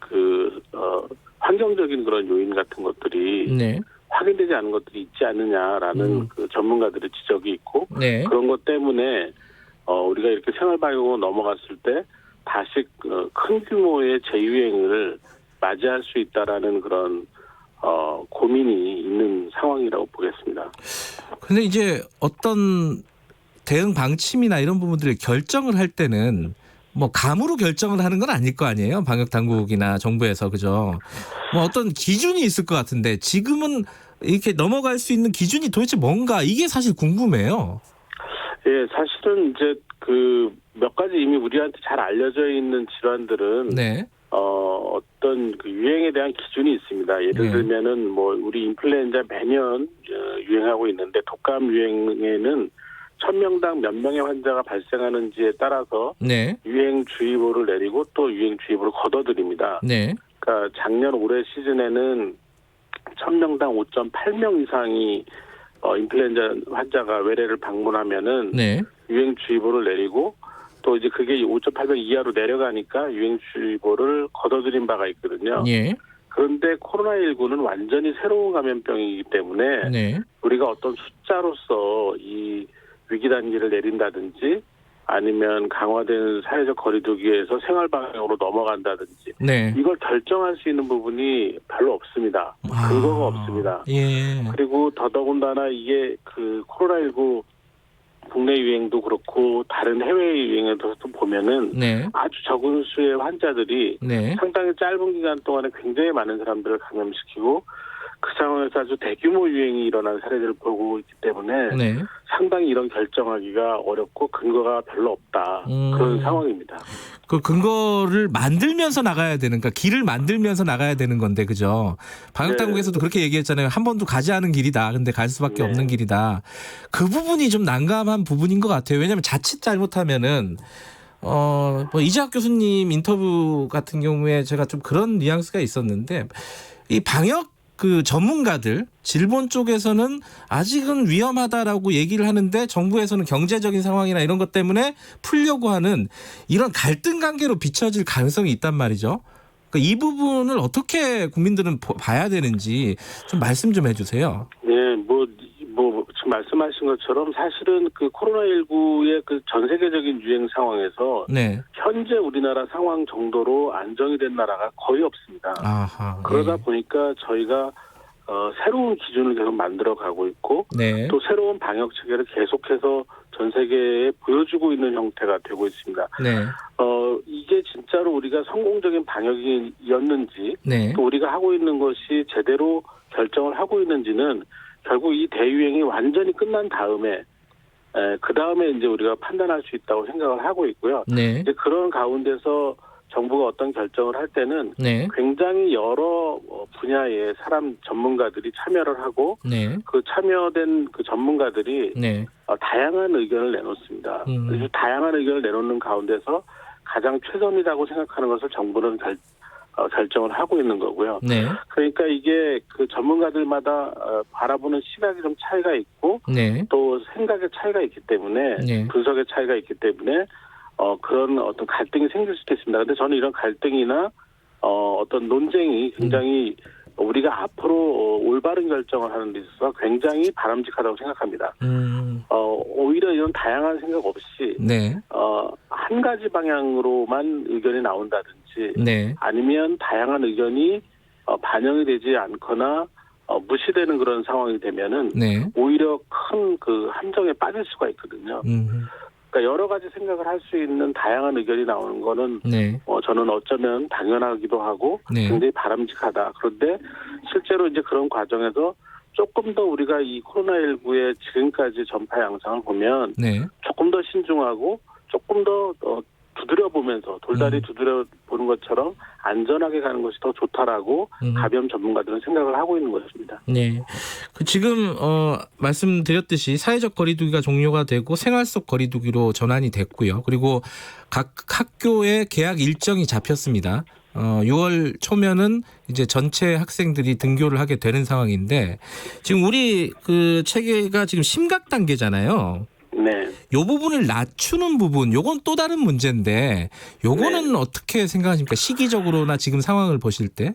환경적인 그런 요인 같은 것들이 네. 확인되지 않은 것들이 있지 않느냐라는 전문가들의 지적이 있고, 네. 그런 것 때문에 우리가 이렇게 생활방역으로 넘어갔을 때 다시 큰 규모의 재유행을 맞이할 수 있다라는 그런 고민이 있는 상황이라고 보겠습니다. 근데 이제 어떤 대응 방침이나 이런 부분들을 결정을 할 때는 뭐 감으로 결정을 하는 건 아닐 거 아니에요? 방역 당국이나 정부에서, 그죠? 뭐 어떤 기준이 있을 것 같은데 지금은 이렇게 넘어갈 수 있는 기준이 도대체 뭔가, 이게 사실 궁금해요. 예, 사실은 이제 몇 가지 이미 우리한테 잘 알려져 있는 질환들은 네. 어떤 유행에 대한 기준이 있습니다. 예를 네. 들면은 뭐 우리 인플루엔자 매년 유행하고 있는데 독감 유행에는 1000명당 몇 명의 환자가 발생하는지에 따라서 네. 유행주의보를 내리고 또 유행주의보를 걷어들입니다. 네. 그러니까 작년 올해 시즌에는 1000명당 5.8명 이상이 인플루엔자 환자가 외래를 방문하면은 네. 유행주의보를 내리고, 또 이제 그게 5.8명 이하로 내려가니까 유행주의보를 걷어들인 바가 있거든요. 예. 그런데 코로나19는 완전히 새로운 감염병이기 때문에 네. 우리가 어떤 숫자로서 이 위기 단계를 내린다든지 아니면 강화된 사회적 거리두기에서 생활 방향으로 넘어간다든지, 네. 이걸 결정할 수 있는 부분이 별로 없습니다. 근거가 없습니다. 예. 그리고 더더군다나 이게 코로나19 국내 유행도 그렇고 다른 해외 유행에도 보면은 네. 아주 적은 수의 환자들이 네. 상당히 짧은 기간 동안에 굉장히 많은 사람들을 감염시키고, 그 상황에서 아주 대규모 유행이 일어난 사례들을 보고 있기 때문에 네. 상당히 이런 결정하기가 어렵고 근거가 별로 없다. 그런 상황입니다. 그 근거를 만들면서 나가야 되는, 그러니까 길을 만들면서 나가야 되는 건데, 그죠? 방역당국에서도 그렇게 얘기했잖아요. 한 번도 가지 않은 길이다. 근데 갈 수밖에 없는 길이다. 그 부분이 좀 난감한 부분인 것 같아요. 왜냐하면 자칫 잘못하면은 뭐 이재학 교수님 인터뷰 같은 경우에 제가 좀 그런 뉘앙스가 있었는데, 이 방역 그 전문가들 질본 쪽에서는 아직은 위험하다라고 얘기를 하는데 정부에서는 경제적인 상황이나 이런 것 때문에 풀려고 하는 이런 갈등 관계로 비춰질 가능성이 있단 말이죠. 그러니까 이 부분을 어떻게 국민들은 봐야 되는지 좀 말씀 좀 해주세요. 네, 뭐 지금 말씀하신 것처럼 사실은 그 코로나19의 그 전 세계적인 유행 상황에서 네. 현재 우리나라 상황 정도로 안정이 된 나라가 거의 없습니다. 아하, 그러다 보니까 저희가 새로운 기준을 계속 만들어가고 있고 네. 또 새로운 방역 체계를 계속해서 전 세계에 보여주고 있는 형태가 되고 있습니다. 네. 이게 진짜로 우리가 성공적인 방역이었는지 네. 또 우리가 하고 있는 것이 제대로 결정을 하고 있는지는 결국 이 대유행이 완전히 끝난 다음에 그 다음에 이제 우리가 판단할 수 있다고 생각을 하고 있고요. 네. 이제 그런 가운데서 정부가 어떤 결정을 할 때는 네. 굉장히 여러 분야의 사람 전문가들이 참여를 하고 네. 그 참여된 그 전문가들이 네. 다양한 의견을 내놓습니다. 그래서 다양한 의견을 내놓는 가운데서 가장 최선이라고 생각하는 것을 정부는 결정을 하고 있는 거고요. 네. 그러니까 이게 그 전문가들마다 바라보는 시각이 좀 차이가 있고 네. 또 생각의 차이가 있기 때문에 네. 분석의 차이가 있기 때문에 그런 어떤 갈등이 생길 수도 있습니다. 그런데 저는 이런 갈등이나 어떤 논쟁이 굉장히 우리가 앞으로 올바른 결정을 하는 데 있어서 굉장히 바람직하다고 생각합니다. 오히려 이런 다양한 생각 없이 네. 한 가지 방향으로만 의견이 나온다든지 네. 아니면 다양한 의견이 반영이 되지 않거나 무시되는 그런 상황이 되면은 네. 오히려 큰 그 함정에 빠질 수가 있거든요. 그러니까 여러 가지 생각을 할 수 있는 다양한 의견이 나오는 거는 네. 저는 어쩌면 당연하기도 하고 네. 굉장히 바람직하다. 그런데 실제로 이제 그런 과정에서 조금 더 우리가 이 코로나19의 지금까지 전파 양상을 보면 네. 조금 더 신중하고 조금 더 두드려보면서 돌다리 두드려보는 것처럼 안전하게 가는 것이 더 좋다라고 감염 전문가들은 생각을 하고 있는 것입니다. 네. 그 지금 말씀드렸듯이 사회적 거리두기가 종료가 되고 생활 속 거리두기로 전환이 됐고요. 그리고 각 학교의 개학 일정이 잡혔습니다. 6월 초면은 이제 전체 학생들이 등교를 하게 되는 상황인데 지금 우리 그 체계가 지금 심각 단계잖아요. 네. 요 부분을 낮추는 부분, 요건 또 다른 문제인데 요거는 어떻게 생각하십니까? 시기적으로나 지금 상황을 보실 때?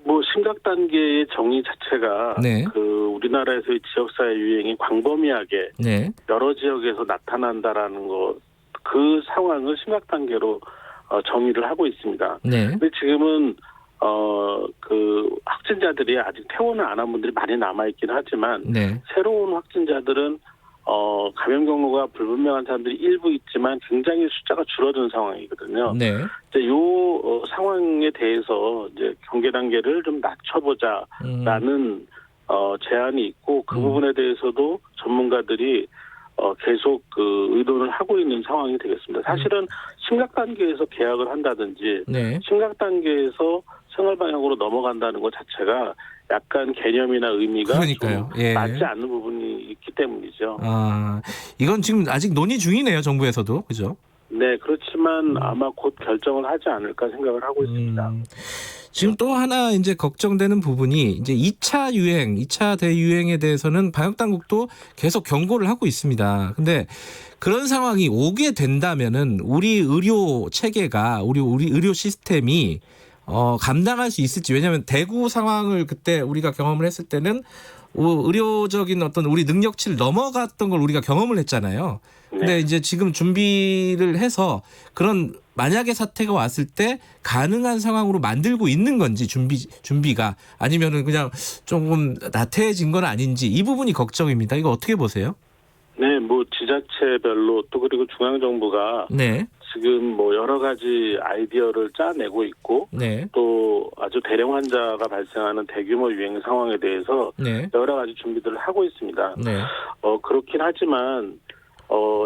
뭐 심각 단계의 정의 자체가 네. 그 우리나라에서의 지역사회 유행이 광범위하게 네. 여러 지역에서 나타난다라는 것, 그 상황을 심각 단계로 정의를 하고 있습니다. 네. 근데 지금은 그 확진자들이 아직 퇴원을 안 한 분들이 많이 남아 있긴 하지만 네. 새로운 확진자들은 감염 경로가 불분명한 사람들이 일부 있지만 굉장히 숫자가 줄어든 상황이거든요. 네. 이제 요 상황에 대해서 이제 경계 단계를 좀 낮춰보자라는 제안이 있고 그 부분에 대해서도 전문가들이 계속 그 의논을 하고 있는 상황이 되겠습니다. 사실은 심각 단계에서 개학을 한다든지 네. 심각 단계에서 생활 방역으로 넘어간다는 것 자체가 약간 개념이나 의미가 그러니까요. 좀 예. 맞지 않는 부분이 있기 때문이죠. 이건 지금 아직 논의 중이네요, 정부에서도. 그죠? 네, 그렇지만 아마 곧 결정을 하지 않을까 생각을 하고 있습니다. 지금 또 하나 이제 걱정되는 부분이 이제 2차 유행, 2차 대유행에 대해서는 방역당국도 계속 경고를 하고 있습니다. 근데 그런 상황이 오게 된다면은 우리 의료 체계가, 우리 의료 시스템이 감당할 수 있을지. 왜냐하면 대구 상황을 그때 우리가 경험을 했을 때는 의료적인 어떤 우리 능력치를 넘어갔던 걸 우리가 경험을 했잖아요. 근데 이제 지금 준비를 해서 그런 만약에 사태가 왔을 때 가능한 상황으로 만들고 있는 건지 준비가 아니면은 그냥 조금 나태해진 건 아닌지 이 부분이 걱정입니다. 이거 어떻게 보세요? 네, 뭐 지자체별로 또 그리고 중앙 정부가 네. 지금 뭐 여러 가지 아이디어를 짜내고 있고 네. 또 아주 대량 환자가 발생하는 대규모 유행 상황에 대해서 네. 여러 가지 준비들을 하고 있습니다. 네. 그렇긴 하지만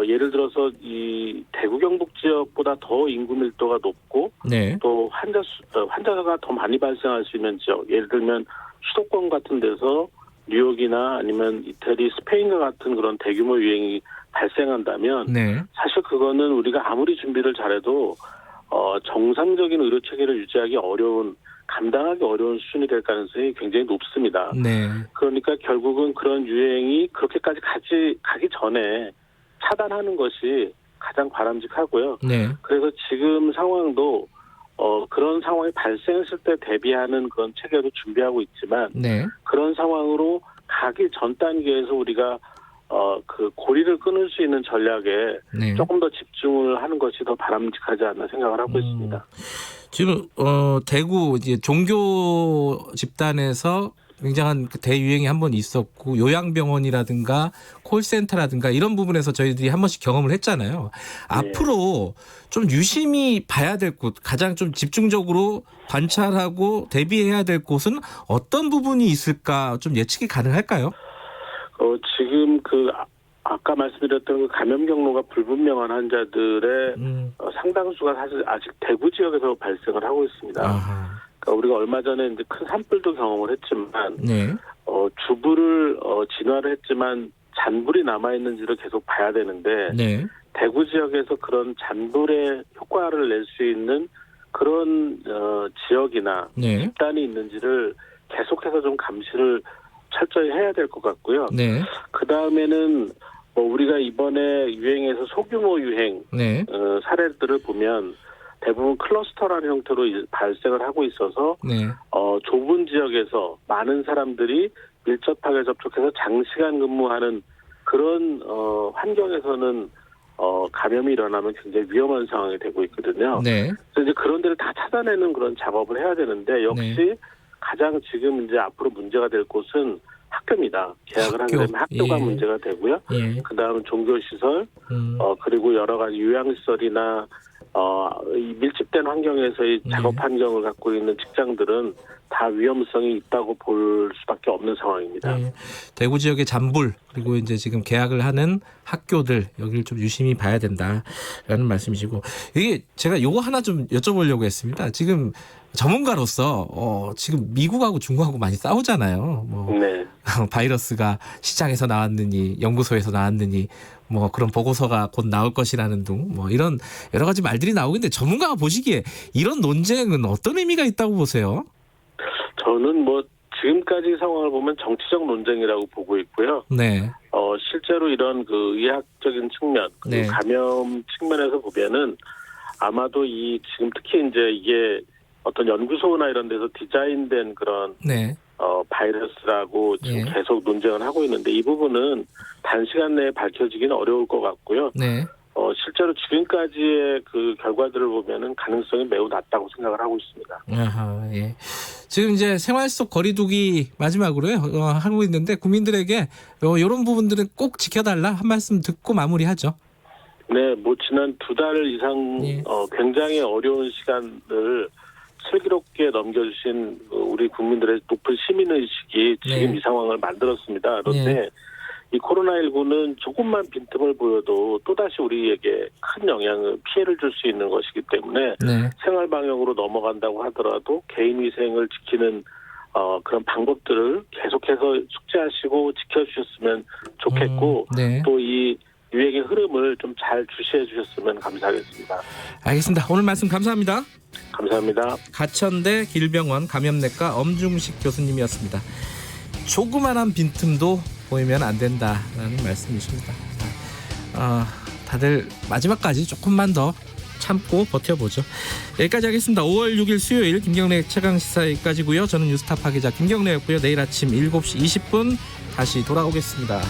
예를 들어서 이 대구 경북 지역보다 더 인구 밀도가 높고 네. 또 환자가 더 많이 발생할 수 있는 지역, 예를 들면 수도권 같은 데서 뉴욕이나 아니면 이태리, 스페인과 같은 그런 대규모 유행이 발생한다면 네. 사실 그거는 우리가 아무리 준비를 잘해도 정상적인 의료 체계를 유지하기 어려운, 감당하기 어려운 수준이 될 가능성이 굉장히 높습니다. 네. 그러니까 결국은 그런 유행이 그렇게까지 가기 전에 차단하는 것이 가장 바람직하고요. 네. 그래서 지금 상황도 그런 상황이 발생했을 때 대비하는 그런 체계도 준비하고 있지만 네. 그런 상황으로 가기 전 단계에서 우리가 그 고리를 끊을 수 있는 전략에 네. 조금 더 집중을 하는 것이 더 바람직하지 않나 생각을 하고 있습니다. 지금 대구 이제 종교 집단에서 굉장한 대유행이 한 번 있었고 요양병원이라든가 콜센터라든가 이런 부분에서 저희들이 한 번씩 경험을 했잖아요. 앞으로 좀 유심히 봐야 될 곳, 가장 좀 집중적으로 관찰하고 대비해야 될 곳은 어떤 부분이 있을까 좀 예측이 가능할까요? 지금 아까 말씀드렸던 그 감염 경로가 불분명한 환자들의 상당수가 사실 아직 대구 지역에서 발생을 하고 있습니다. 그러니까 우리가 얼마 전에 이제 큰 산불도 경험을 했지만, 네. 주부를 진화를 했지만 잔불이 남아 있는지를 계속 봐야 되는데, 네. 대구 지역에서 그런 잔불의 효과를 낼 수 있는 그런 지역이나 네. 집단이 있는지를 계속해서 좀 감시를 철저히 해야 될 것 같고요. 네. 그 다음에는 우리가 이번에 유행에서 소규모 유행 네. 사례들을 보면 대부분 클러스터라는 형태로 발생을 하고 있어서 네. 좁은 지역에서 많은 사람들이 밀접하게 접촉해서 장시간 근무하는 그런 환경에서는 감염이 일어나면 굉장히 위험한 상황이 되고 있거든요. 네. 그래서 이제 그런 데를 다 찾아내는 그런 작업을 해야 되는데 역시 네. 가장 지금 이제 앞으로 문제가 될 곳은 학교입니다. 계약을 하게 되면 학교가 문제가 되고요. 그 다음은 종교시설, 그리고 여러 가지 요양시설이나 이 밀집된 환경에서의 작업 환경을 갖고 있는 직장들은 다 위험성이 있다고 볼 수밖에 없는 상황입니다. 네. 대구 지역의 잔불 그리고 이제 지금 계약을 하는 학교들 여기를 좀 유심히 봐야 된다라는 말씀이시고 이게 제가 요거 하나 좀 여쭤보려고 했습니다. 지금 전문가로서 지금 미국하고 중국하고 많이 싸우잖아요. 네. 바이러스가 시장에서 나왔느니 연구소에서 나왔느니 뭐 그런 보고서가 곧 나올 것이라는 등 뭐 이런 여러 가지 말들이 나오고 있는데 전문가가 보시기에 이런 논쟁은 어떤 의미가 있다고 보세요? 저는 지금까지 상황을 보면 정치적 논쟁이라고 보고 있고요. 네. 실제로 이런 그 의학적인 측면, 네. 감염 측면에서 보면은 아마도 지금 특히 이제 이게 어떤 연구소나 이런 데서 디자인된 그런 네. 바이러스라고 지금 계속 논쟁을 하고 있는데 이 부분은 단시간 내에 밝혀지기는 어려울 것 같고요. 네. 실제로 지금까지의 그 결과들을 보면은 가능성이 매우 낮다고 생각을 하고 있습니다. 아하, 예. 지금 이제 생활 속 거리두기 마지막으로요 하고 있는데 국민들에게 이런 부분들은 꼭 지켜달라 한 말씀 듣고 마무리하죠. 네, 지난 2달 이상 굉장히 어려운 시간을 슬기롭게 넘겨주신 우리 국민들의 높은 시민의식이 지금 이 상황을 만들었습니다. 그런데 이 코로나19는 조금만 빈틈을 보여도 또다시 우리에게 큰 피해를 줄 수 있는 것이기 때문에 생활방역으로 넘어간다고 하더라도 개인위생을 지키는 그런 방법들을 계속해서 숙지하시고 지켜주셨으면 좋겠고 또 이 유행의 흐름을 좀 잘 주시해 주셨으면 감사하겠습니다. 알겠습니다. 오늘 말씀 감사합니다. 감사합니다. 가천대 길병원 감염내과 엄중식 교수님이었습니다. 조그만한 빈틈도 보이면 안 된다라는 말씀이십니다. 다들 마지막까지 조금만 더 참고 버텨보죠. 여기까지 하겠습니다. 5월 6일 수요일 김경래 최강시사 여기까지고요. 저는 뉴스타파 기자 김경래였고요. 내일 아침 7시 20분 다시 돌아오겠습니다.